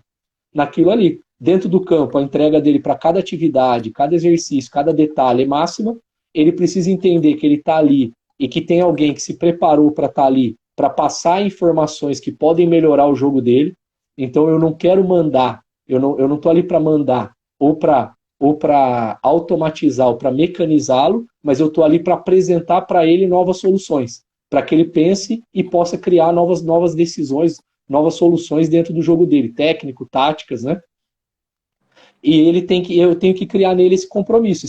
naquilo ali. Dentro do campo, a entrega dele para cada atividade, cada exercício, cada detalhe é máxima. Ele precisa entender que ele está ali e que tem alguém que se preparou para estar ali, para passar informações que podem melhorar o jogo dele. Então, eu não quero mandar, eu não estou ali para mandar ou para automatizar ou para mecanizá-lo, mas eu estou ali para apresentar para ele novas soluções, para que ele pense e possa criar novas decisões, novas soluções dentro do jogo dele, técnico, táticas, né? E eu tenho que criar nele esse compromisso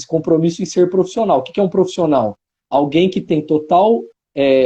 em ser profissional. O que é um profissional? Alguém que tem total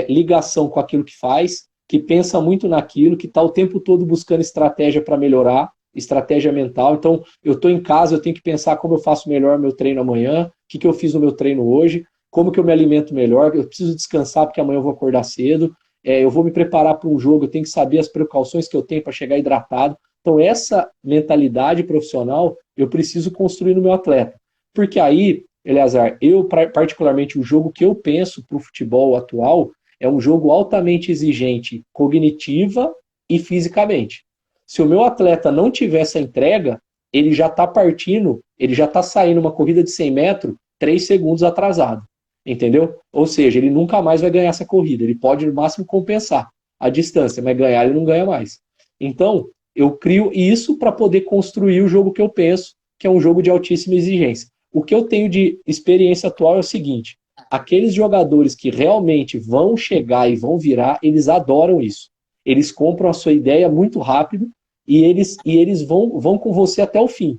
ligação com aquilo que faz, que pensa muito naquilo, que está o tempo todo buscando estratégia para melhorar, estratégia mental. Então, eu estou em casa, eu tenho que pensar como eu faço melhor meu treino amanhã, o que eu fiz no meu treino hoje, como que eu me alimento melhor, eu preciso descansar porque amanhã eu vou acordar cedo, eu vou me preparar para um jogo, eu tenho que saber as precauções que eu tenho para chegar hidratado. Então, essa mentalidade profissional eu preciso construir no meu atleta. Porque aí, Eleazar, eu particularmente, o jogo que eu penso para o futebol atual é um jogo altamente exigente, cognitiva e fisicamente. Se o meu atleta não tiver essa entrega, ele já está partindo, ele já está saindo uma corrida de 100 metros 3 segundos atrasado. Entendeu? Ou seja, ele nunca mais vai ganhar essa corrida. Ele pode, no máximo, compensar a distância, mas ganhar ele não ganha mais. Então, eu crio isso para poder construir o jogo que eu penso, que é um jogo de altíssima exigência. O que eu tenho de experiência atual é o seguinte: aqueles jogadores que realmente vão chegar e vão virar, eles adoram isso. Eles compram a sua ideia muito rápido e eles vão com você até o fim,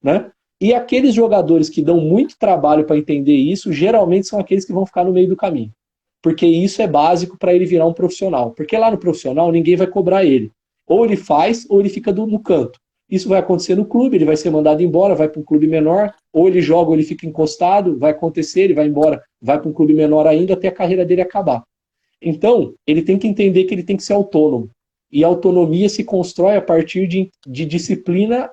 né? E aqueles jogadores que dão muito trabalho para entender isso, geralmente são aqueles que vão ficar no meio do caminho. Porque isso é básico para ele virar um profissional. Porque lá no profissional ninguém vai cobrar ele. Ou ele faz, ou ele fica no canto. Isso vai acontecer no clube, ele vai ser mandado embora, vai para um clube menor, ou ele joga, ou ele fica encostado, vai acontecer, ele vai embora, vai para um clube menor ainda até a carreira dele acabar. Então, ele tem que entender que ele tem que ser autônomo. E a autonomia se constrói a partir de disciplina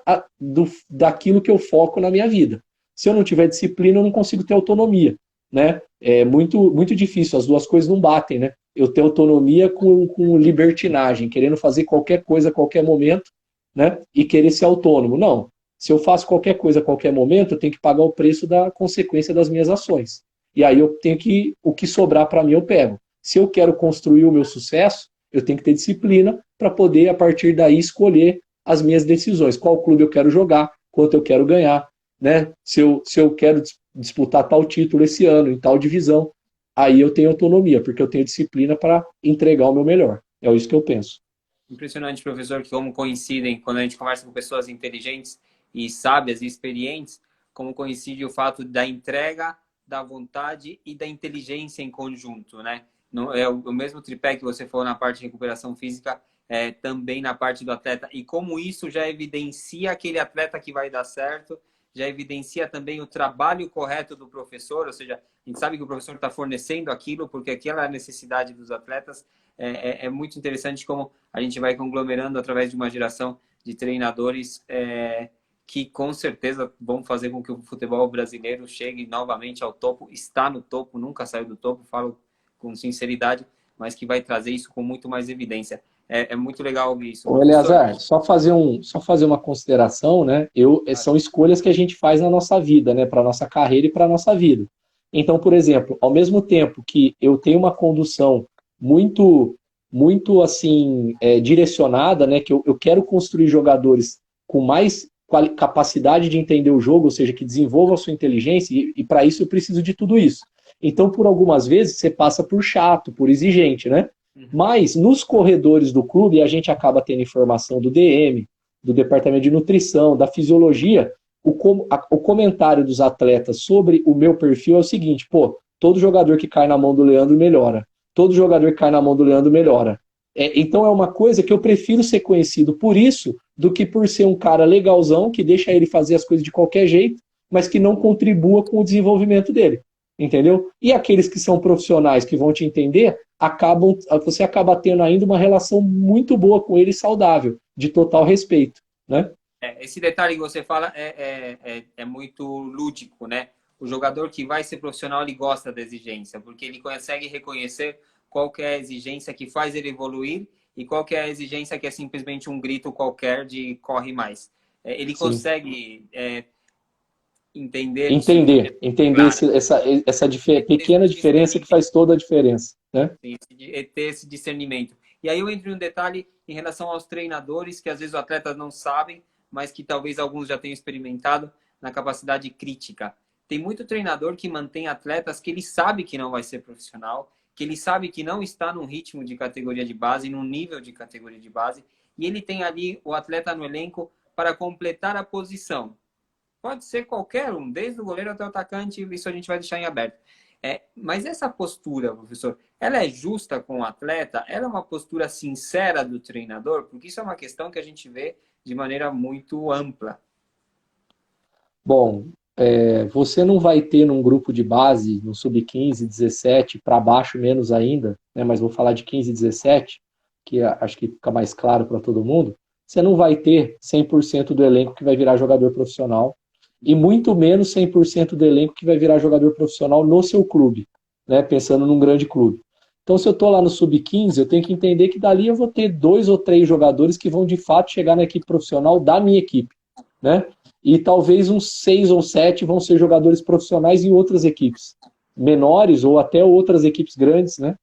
daquilo que eu foco na minha vida. Se eu não tiver disciplina, eu não consigo ter autonomia, né? É muito difícil, as duas coisas não batem, né? Eu ter autonomia com libertinagem, querendo fazer qualquer coisa a qualquer momento, né? E querer ser autônomo. Não. Se eu faço qualquer coisa a qualquer momento, eu tenho que pagar o preço da consequência das minhas ações. E aí o que sobrar para mim eu pego. Se eu quero construir o meu sucesso, eu tenho que ter disciplina para poder, a partir daí, escolher as minhas decisões. Qual clube eu quero jogar, quanto eu quero ganhar, né? Se eu quero disputar tal título esse ano, em tal divisão, aí eu tenho autonomia, porque eu tenho disciplina para entregar o meu melhor. É isso que eu penso. Impressionante, professor, que como coincidem, quando a gente conversa com pessoas inteligentes e sábias e experientes, como coincide o fato da entrega, da vontade e da inteligência em conjunto, né? É o mesmo tripé que você falou na parte de recuperação física, também na parte do atleta. E como isso já evidencia aquele atleta que vai dar certo, já evidencia também o trabalho correto do professor, ou seja, a gente sabe que o professor está fornecendo aquilo porque aquela é a necessidade dos atletas. É muito interessante como a gente vai conglomerando através de uma geração de treinadores que com certeza vão fazer com que o futebol brasileiro chegue novamente ao topo, está no topo, nunca saiu do topo, falo com sinceridade, mas que vai trazer isso com muito mais evidência. É muito legal ouvir isso. Ô, Eleazar, só fazer uma consideração, né? São escolhas que a gente faz na nossa vida, né? Para a nossa carreira e para a nossa vida. Então, por exemplo, ao mesmo tempo que eu tenho uma condução muito assim, direcionada, né? Que eu quero construir jogadores com mais capacidade de entender o jogo, ou seja, que desenvolvam a sua inteligência, e para isso eu preciso de tudo isso. Então, por algumas vezes, você passa por chato, por exigente, né? Mas nos corredores do clube, a gente acaba tendo informação do DM, do departamento de nutrição, da fisiologia. O comentário dos atletas sobre o meu perfil é o seguinte: pô, todo jogador que cai na mão do Leandro melhora. Todo jogador que cai na mão do Leandro melhora. Então é uma coisa que eu prefiro ser conhecido por isso do que por ser um cara legalzão que deixa ele fazer as coisas de qualquer jeito, mas que não contribua com o desenvolvimento dele. Entendeu? E aqueles que são profissionais que vão te entender, você acaba tendo ainda uma relação muito boa com ele, saudável. de total respeito, né? Esse detalhe que você fala é muito lúdico, né? O jogador que vai ser profissional, ele gosta da exigência, porque ele consegue reconhecer qual que é a exigência que faz ele evoluir e qual que é a exigência que é simplesmente um grito qualquer de corre mais. Ele Sim. consegue entender isso de Entender, maneira entender clara. essa Ter pequena esse diferença que faz toda a diferença, né? ter esse discernimento. E aí eu entro em um detalhe em relação aos treinadores, que às vezes os atletas não sabem, mas que talvez alguns já tenham experimentado na capacidade crítica. Tem muito treinador que mantém atletas que ele sabe que não vai ser profissional, que ele sabe que não está num ritmo de categoria de base, num nível de categoria de base, e ele tem ali o atleta no elenco para completar a posição. Pode ser qualquer um, desde o goleiro até o atacante, isso a gente vai deixar em aberto. Mas essa postura, professor, ela é justa com o atleta? Ela é uma postura sincera do treinador? Porque isso é uma questão que a gente vê de maneira muito ampla. Bom, você não vai ter num grupo de base, no sub-15, 17, para baixo menos ainda, né, mas vou falar de 15 e 17, que acho que fica mais claro para todo mundo, você não vai ter 100% do elenco que vai virar jogador profissional, e muito menos 100% do elenco que vai virar jogador profissional no seu clube, né, pensando num grande clube. Então, se eu estou lá no sub-15, eu tenho que entender que dali eu vou ter 2 ou 3 jogadores que vão de fato chegar na equipe profissional da minha equipe, né? E talvez uns 6 ou 7 vão ser jogadores profissionais em outras equipes menores ou até outras equipes grandes, né?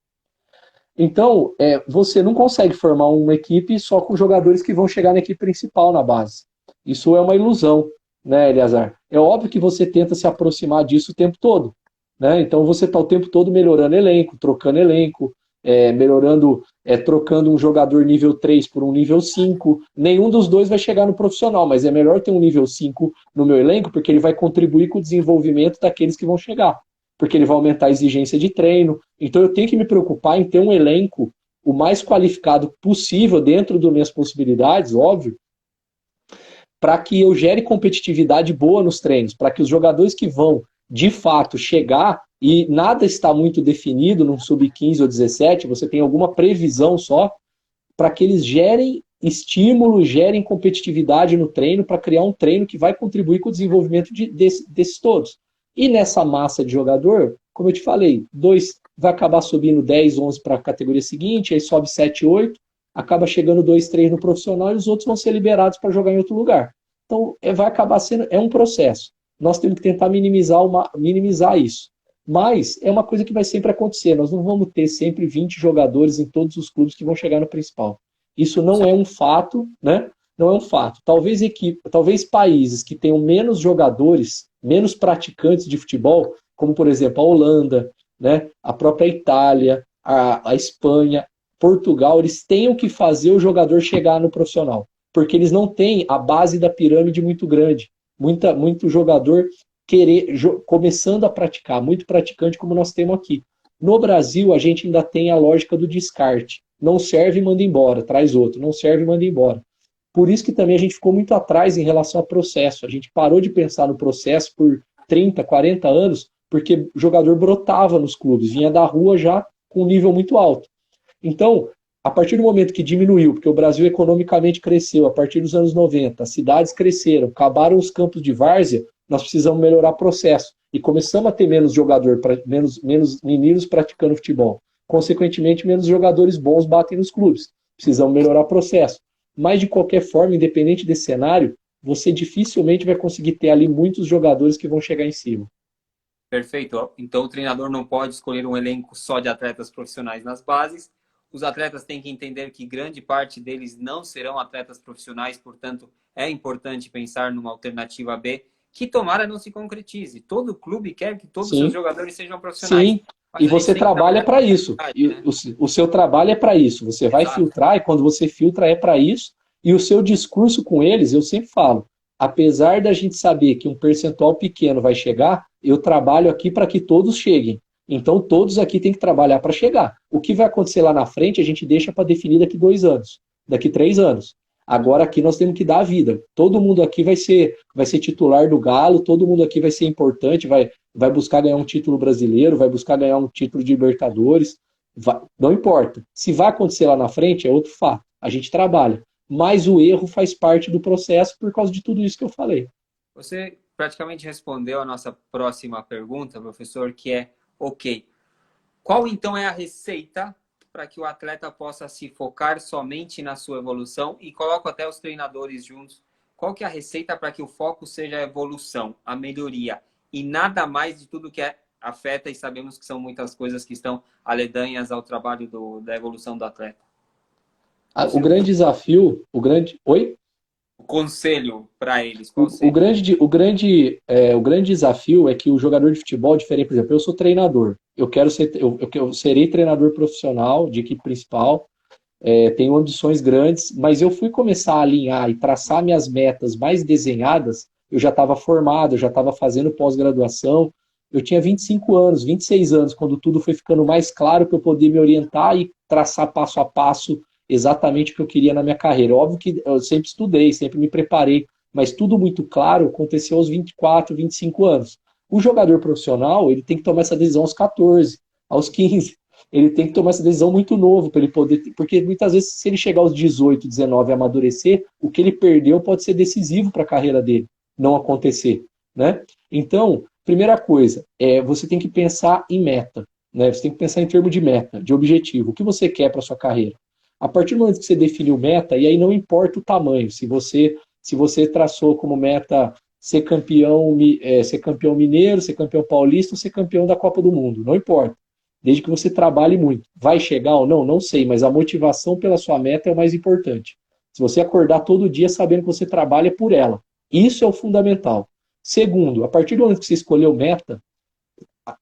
Então, você não consegue formar uma equipe só com jogadores que vão chegar na equipe principal na base. Isso é uma ilusão, né, Eleazar? É óbvio que você tenta se aproximar disso o tempo todo, né? Então você está o tempo todo melhorando elenco, trocando elenco, melhorando, trocando um jogador nível 3 por um nível 5. Nenhum dos dois vai chegar no profissional, mas é melhor ter um nível 5 no meu elenco, porque ele vai contribuir com o desenvolvimento daqueles que vão chegar. Porque ele vai aumentar a exigência de treino. Então eu tenho que me preocupar em ter um elenco o mais qualificado possível dentro das minhas possibilidades, óbvio, para que eu gere competitividade boa nos treinos, para que os jogadores que vão de fato chegar, e nada está muito definido num sub-15 ou 17, você tem alguma previsão só, para que eles gerem estímulo, gerem competitividade no treino, para criar um treino que vai contribuir com o desenvolvimento desses todos. E nessa massa de jogador, como eu te falei, 2 vai acabar subindo 10, 11 para a categoria seguinte, aí sobe 7, 8, acaba chegando 2, 3 no profissional e os outros vão ser liberados para jogar em outro lugar. Então, vai acabar sendo, um processo. Nós temos que tentar minimizar isso. Mas é uma coisa que vai sempre acontecer. Nós não vamos ter sempre 20 jogadores em todos os clubes que vão chegar no principal. Isso não é um fato, né? Não é um fato. Talvez países que tenham menos jogadores, menos praticantes de futebol, como por exemplo a Holanda, né? A própria Itália, a Espanha, Portugal, eles tenham que fazer o jogador chegar no profissional, porque eles não têm a base da pirâmide muito grande. Muito jogador começando a praticar, muito praticante como nós temos aqui. No Brasil, a gente ainda tem a lógica do descarte. Não serve, manda embora, traz outro. Não serve, manda embora. Por isso que também a gente ficou muito atrás em relação ao processo. A gente parou de pensar no processo por 30, 40 anos, porque o jogador brotava nos clubes, vinha da rua já com um nível muito alto. Então, a partir do momento que diminuiu, porque o Brasil economicamente cresceu, a partir dos anos 90, as cidades cresceram, acabaram os campos de várzea, nós precisamos melhorar o processo. E começamos a ter menos jogador, menos meninos praticando futebol. Consequentemente, menos jogadores bons batem nos clubes. Precisamos melhorar o processo. Mas, de qualquer forma, independente desse cenário, você dificilmente vai conseguir ter ali muitos jogadores que vão chegar em cima. Perfeito. Então, o treinador não pode escolher um elenco só de atletas profissionais nas bases. Os atletas têm que entender que grande parte deles não serão atletas profissionais, portanto, é importante pensar numa alternativa B, que tomara não se concretize. Todo clube quer que todos os seus jogadores sejam profissionais. Sim, e você trabalha para isso. Né? O seu trabalho é para isso. Você vai filtrar, e quando você filtra é para isso. E o seu discurso com eles, eu sempre falo, apesar da gente saber que um percentual pequeno vai chegar, eu trabalho aqui para que todos cheguem. Então, todos aqui têm que trabalhar para chegar. O que vai acontecer lá na frente, a gente deixa para definir daqui 2 anos, daqui 3 anos. Agora aqui nós temos que dar a vida. Todo mundo aqui vai ser titular do Galo, todo mundo aqui vai ser importante, vai buscar ganhar um título brasileiro, vai buscar ganhar um título de Libertadores. Não importa. Se vai acontecer lá na frente, é outro fato. A gente trabalha. mas o erro faz parte do processo por causa de tudo isso que eu falei. Você praticamente respondeu a nossa próxima pergunta, professor, que é, ok, qual então é a receita para que o atleta possa se focar somente na sua evolução? E coloco até os treinadores juntos. Qual que é a receita para que o foco seja a evolução, a melhoria, e nada mais de tudo que afeta, e sabemos que são muitas coisas que estão aledanhas ao trabalho da evolução do atleta? O grande desafio, o grande... Oi? O conselho para eles, qual O seria? grande, o grande desafio é que o jogador de futebol, diferente, por exemplo, eu sou treinador, eu serei treinador profissional de equipe principal, tenho ambições grandes, mas eu fui começar a alinhar e traçar minhas metas mais desenhadas, eu já estava formado, eu já estava fazendo pós-graduação, eu tinha 25 anos, 26 anos, quando tudo foi ficando mais claro para eu poder me orientar e traçar passo a passo exatamente o que eu queria na minha carreira. Óbvio que eu sempre estudei, sempre me preparei, mas tudo muito claro aconteceu aos 24, 25 anos. O jogador profissional, ele tem que tomar essa decisão aos 14, aos 15. Ele tem que tomar essa decisão muito novo para ele poder, porque muitas vezes se ele chegar aos 18, 19 e amadurecer, o que ele perdeu pode ser decisivo para a carreira dele não acontecer, né? Então, primeira coisa, você tem que pensar em meta, né? Você tem que pensar em termos de meta, de objetivo. O que você quer para sua carreira? A partir do momento que você definiu meta, e aí não importa o tamanho, se você traçou como meta ser campeão mineiro, ser campeão paulista ou ser campeão da Copa do Mundo, não importa. Desde que você trabalhe muito. Vai chegar ou não? Não sei, mas a motivação pela sua meta é o mais importante. Se você acordar todo dia sabendo que você trabalha por ela. Isso é o fundamental. Segundo, a partir do momento que você escolheu meta,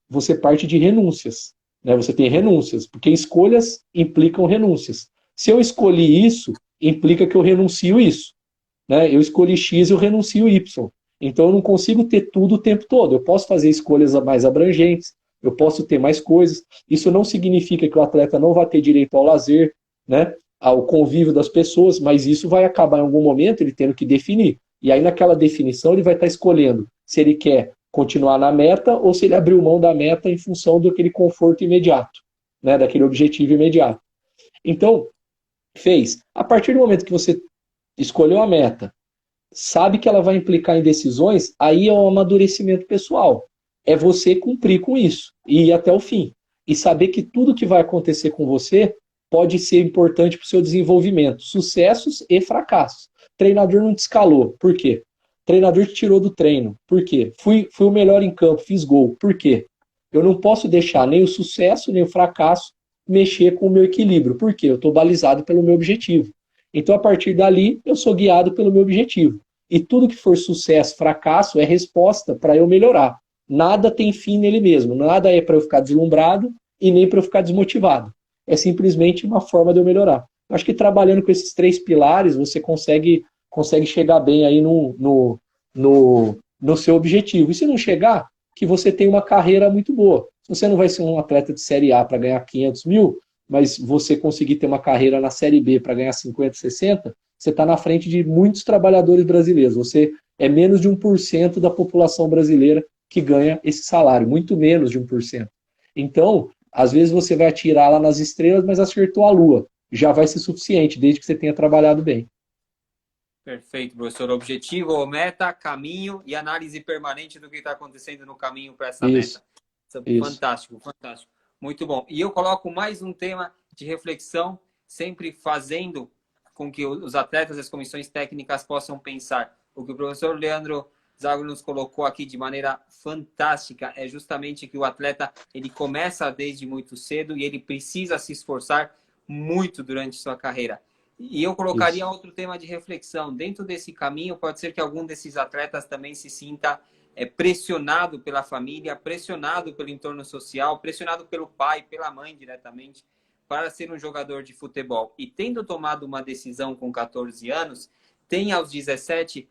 você parte de renúncias. Né? Você tem renúncias, porque escolhas implicam renúncias. Se eu escolhi isso, implica que eu renuncio isso. Né? Eu escolhi X e eu renuncio Y. Então eu não consigo ter tudo o tempo todo. Eu posso fazer escolhas mais abrangentes, eu posso ter mais coisas. Isso não significa que o atleta não vai ter direito ao lazer, né? Ao convívio das pessoas, mas isso vai acabar em algum momento ele tendo que definir. E aí naquela definição ele vai estar escolhendo se ele quer continuar na meta ou se ele abriu mão da meta em função daquele conforto imediato, né? Daquele objetivo imediato. Então, a partir do momento que você escolheu a meta, sabe que ela vai implicar em decisões, aí é o amadurecimento pessoal. É você cumprir com isso e ir até o fim. E saber que tudo que vai acontecer com você pode ser importante para o seu desenvolvimento. Sucessos e fracassos. Treinador não te escalou. Por quê? Treinador te tirou do treino. Por quê? Fui o melhor em campo, fiz gol. Por quê? Eu não posso deixar nem o sucesso, nem o fracasso mexer com o meu equilíbrio. Por quê? Eu estou balizado pelo meu objetivo. Então, a partir dali, eu sou guiado pelo meu objetivo. E tudo que for sucesso, fracasso, é resposta para eu melhorar. Nada tem fim nele mesmo. Nada é para eu ficar deslumbrado e nem para eu ficar desmotivado. É simplesmente uma forma de eu melhorar. Acho que trabalhando com esses 3 pilares, você consegue chegar bem aí no seu objetivo. E se não chegar, que você tem uma carreira muito boa. Você não vai ser um atleta de Série A para ganhar 500 mil, mas você conseguir ter uma carreira na Série B para ganhar 50, 60, você está na frente de muitos trabalhadores brasileiros. Você é menos de 1% da população brasileira que ganha esse salário, muito menos de 1%. Então, às vezes você vai atirar lá nas estrelas, mas acertou a lua. Já vai ser suficiente, desde que você tenha trabalhado bem. Perfeito, professor. Objetivo, meta, caminho e análise permanente do que está acontecendo no caminho para essa Isso, meta. isso. Fantástico, fantástico. Muito bom. E eu coloco mais um tema de reflexão, sempre fazendo com que os atletas e as comissões técnicas possam pensar. O que o professor Leandro Zago nos colocou aqui de maneira fantástica é justamente que o atleta ele começa desde muito cedo e ele precisa se esforçar muito durante sua carreira. E eu colocaria Isso. outro tema de reflexão. Dentro desse caminho, pode ser que algum desses atletas também se sinta pressionado pela família, pressionado pelo entorno social, pressionado pelo pai, pela mãe diretamente, para ser um jogador de futebol. E tendo tomado uma decisão com 14 anos, tem aos 17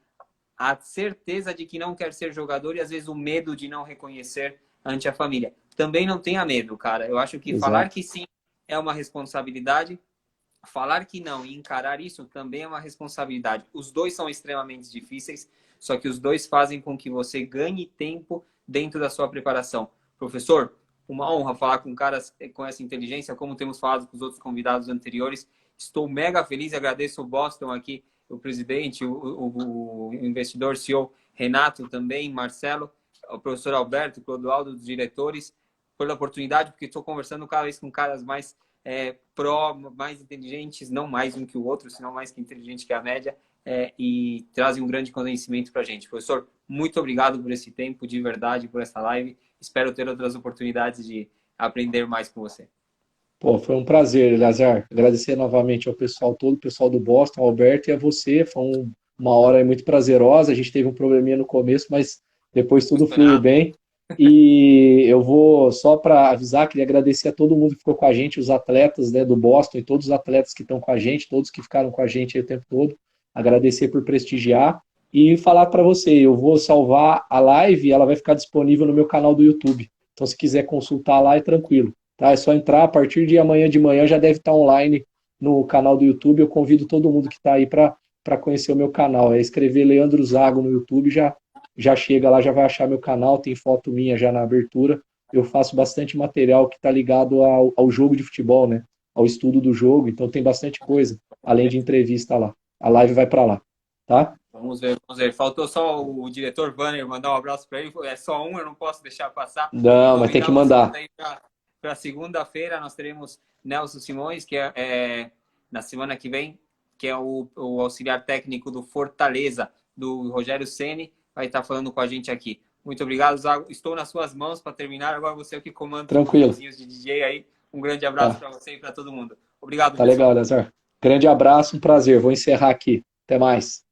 a certeza de que não quer ser jogador e às vezes o medo de não reconhecer ante a família. Também não tenha medo, cara. Eu acho que falar Exato. que sim é uma responsabilidade. Falar que não e encarar isso também é uma responsabilidade. Os dois são extremamente difíceis, só que os dois fazem com que você ganhe tempo dentro da sua preparação. Professor, uma honra falar com caras com essa inteligência, como temos falado com os outros convidados anteriores, Estou mega feliz, agradeço o Boston aqui, o presidente, o investidor, CEO Renato também, Marcelo, o professor Alberto, Clodoaldo, dos diretores, pela oportunidade, porque estou conversando cada vez com caras mais mais inteligentes, não mais um que o outro, senão mais que inteligente que a média, e trazem um grande conhecimento para a gente. Professor, muito obrigado por esse tempo, de verdade, por essa live. Espero ter outras oportunidades de aprender mais com você. Pô, foi um prazer, Eleazar. Agradecer novamente ao pessoal todo, o pessoal do Boston, ao Alberto e a você. Foi uma hora aí muito prazerosa. A gente teve um probleminha no começo, mas depois tudo fluiu bem. E eu vou, só para avisar, queria agradecer a todo mundo que ficou com a gente, os atletas, né, do Boston e todos os atletas que estão com a gente, todos que ficaram com a gente aí o tempo todo. Agradecer por prestigiar e falar para você, eu vou salvar a live e ela vai ficar disponível no meu canal do YouTube. Então, se quiser consultar lá, é tranquilo. Tá? É só entrar, a partir de amanhã de manhã já deve estar online no canal do YouTube. Eu convido todo mundo que está aí para conhecer o meu canal. É escrever Leandro Zago no YouTube, já chega lá, já vai achar meu canal, tem foto minha já na abertura. Eu faço bastante material que está ligado ao jogo de futebol, né? Ao estudo do jogo, então tem bastante coisa, além de entrevista lá. A live vai para lá, tá? Vamos ver, vamos ver. Faltou só o diretor Banner mandar um abraço para ele. É só um, eu não posso deixar passar. Não, mas tem que mandar. Para segunda-feira nós teremos Nelson Simões, que na semana que vem, que é o auxiliar técnico do Fortaleza, do Rogério Ceni, vai estar falando com a gente aqui. Muito obrigado, Zago. Estou nas suas mãos para terminar. Agora você é o que comanda os vizinhos de DJ aí. Um grande abraço para você e para todo mundo. Obrigado, Tá pessoal. Legal, Eleazar. Grande abraço, um prazer. Vou encerrar aqui. Até mais.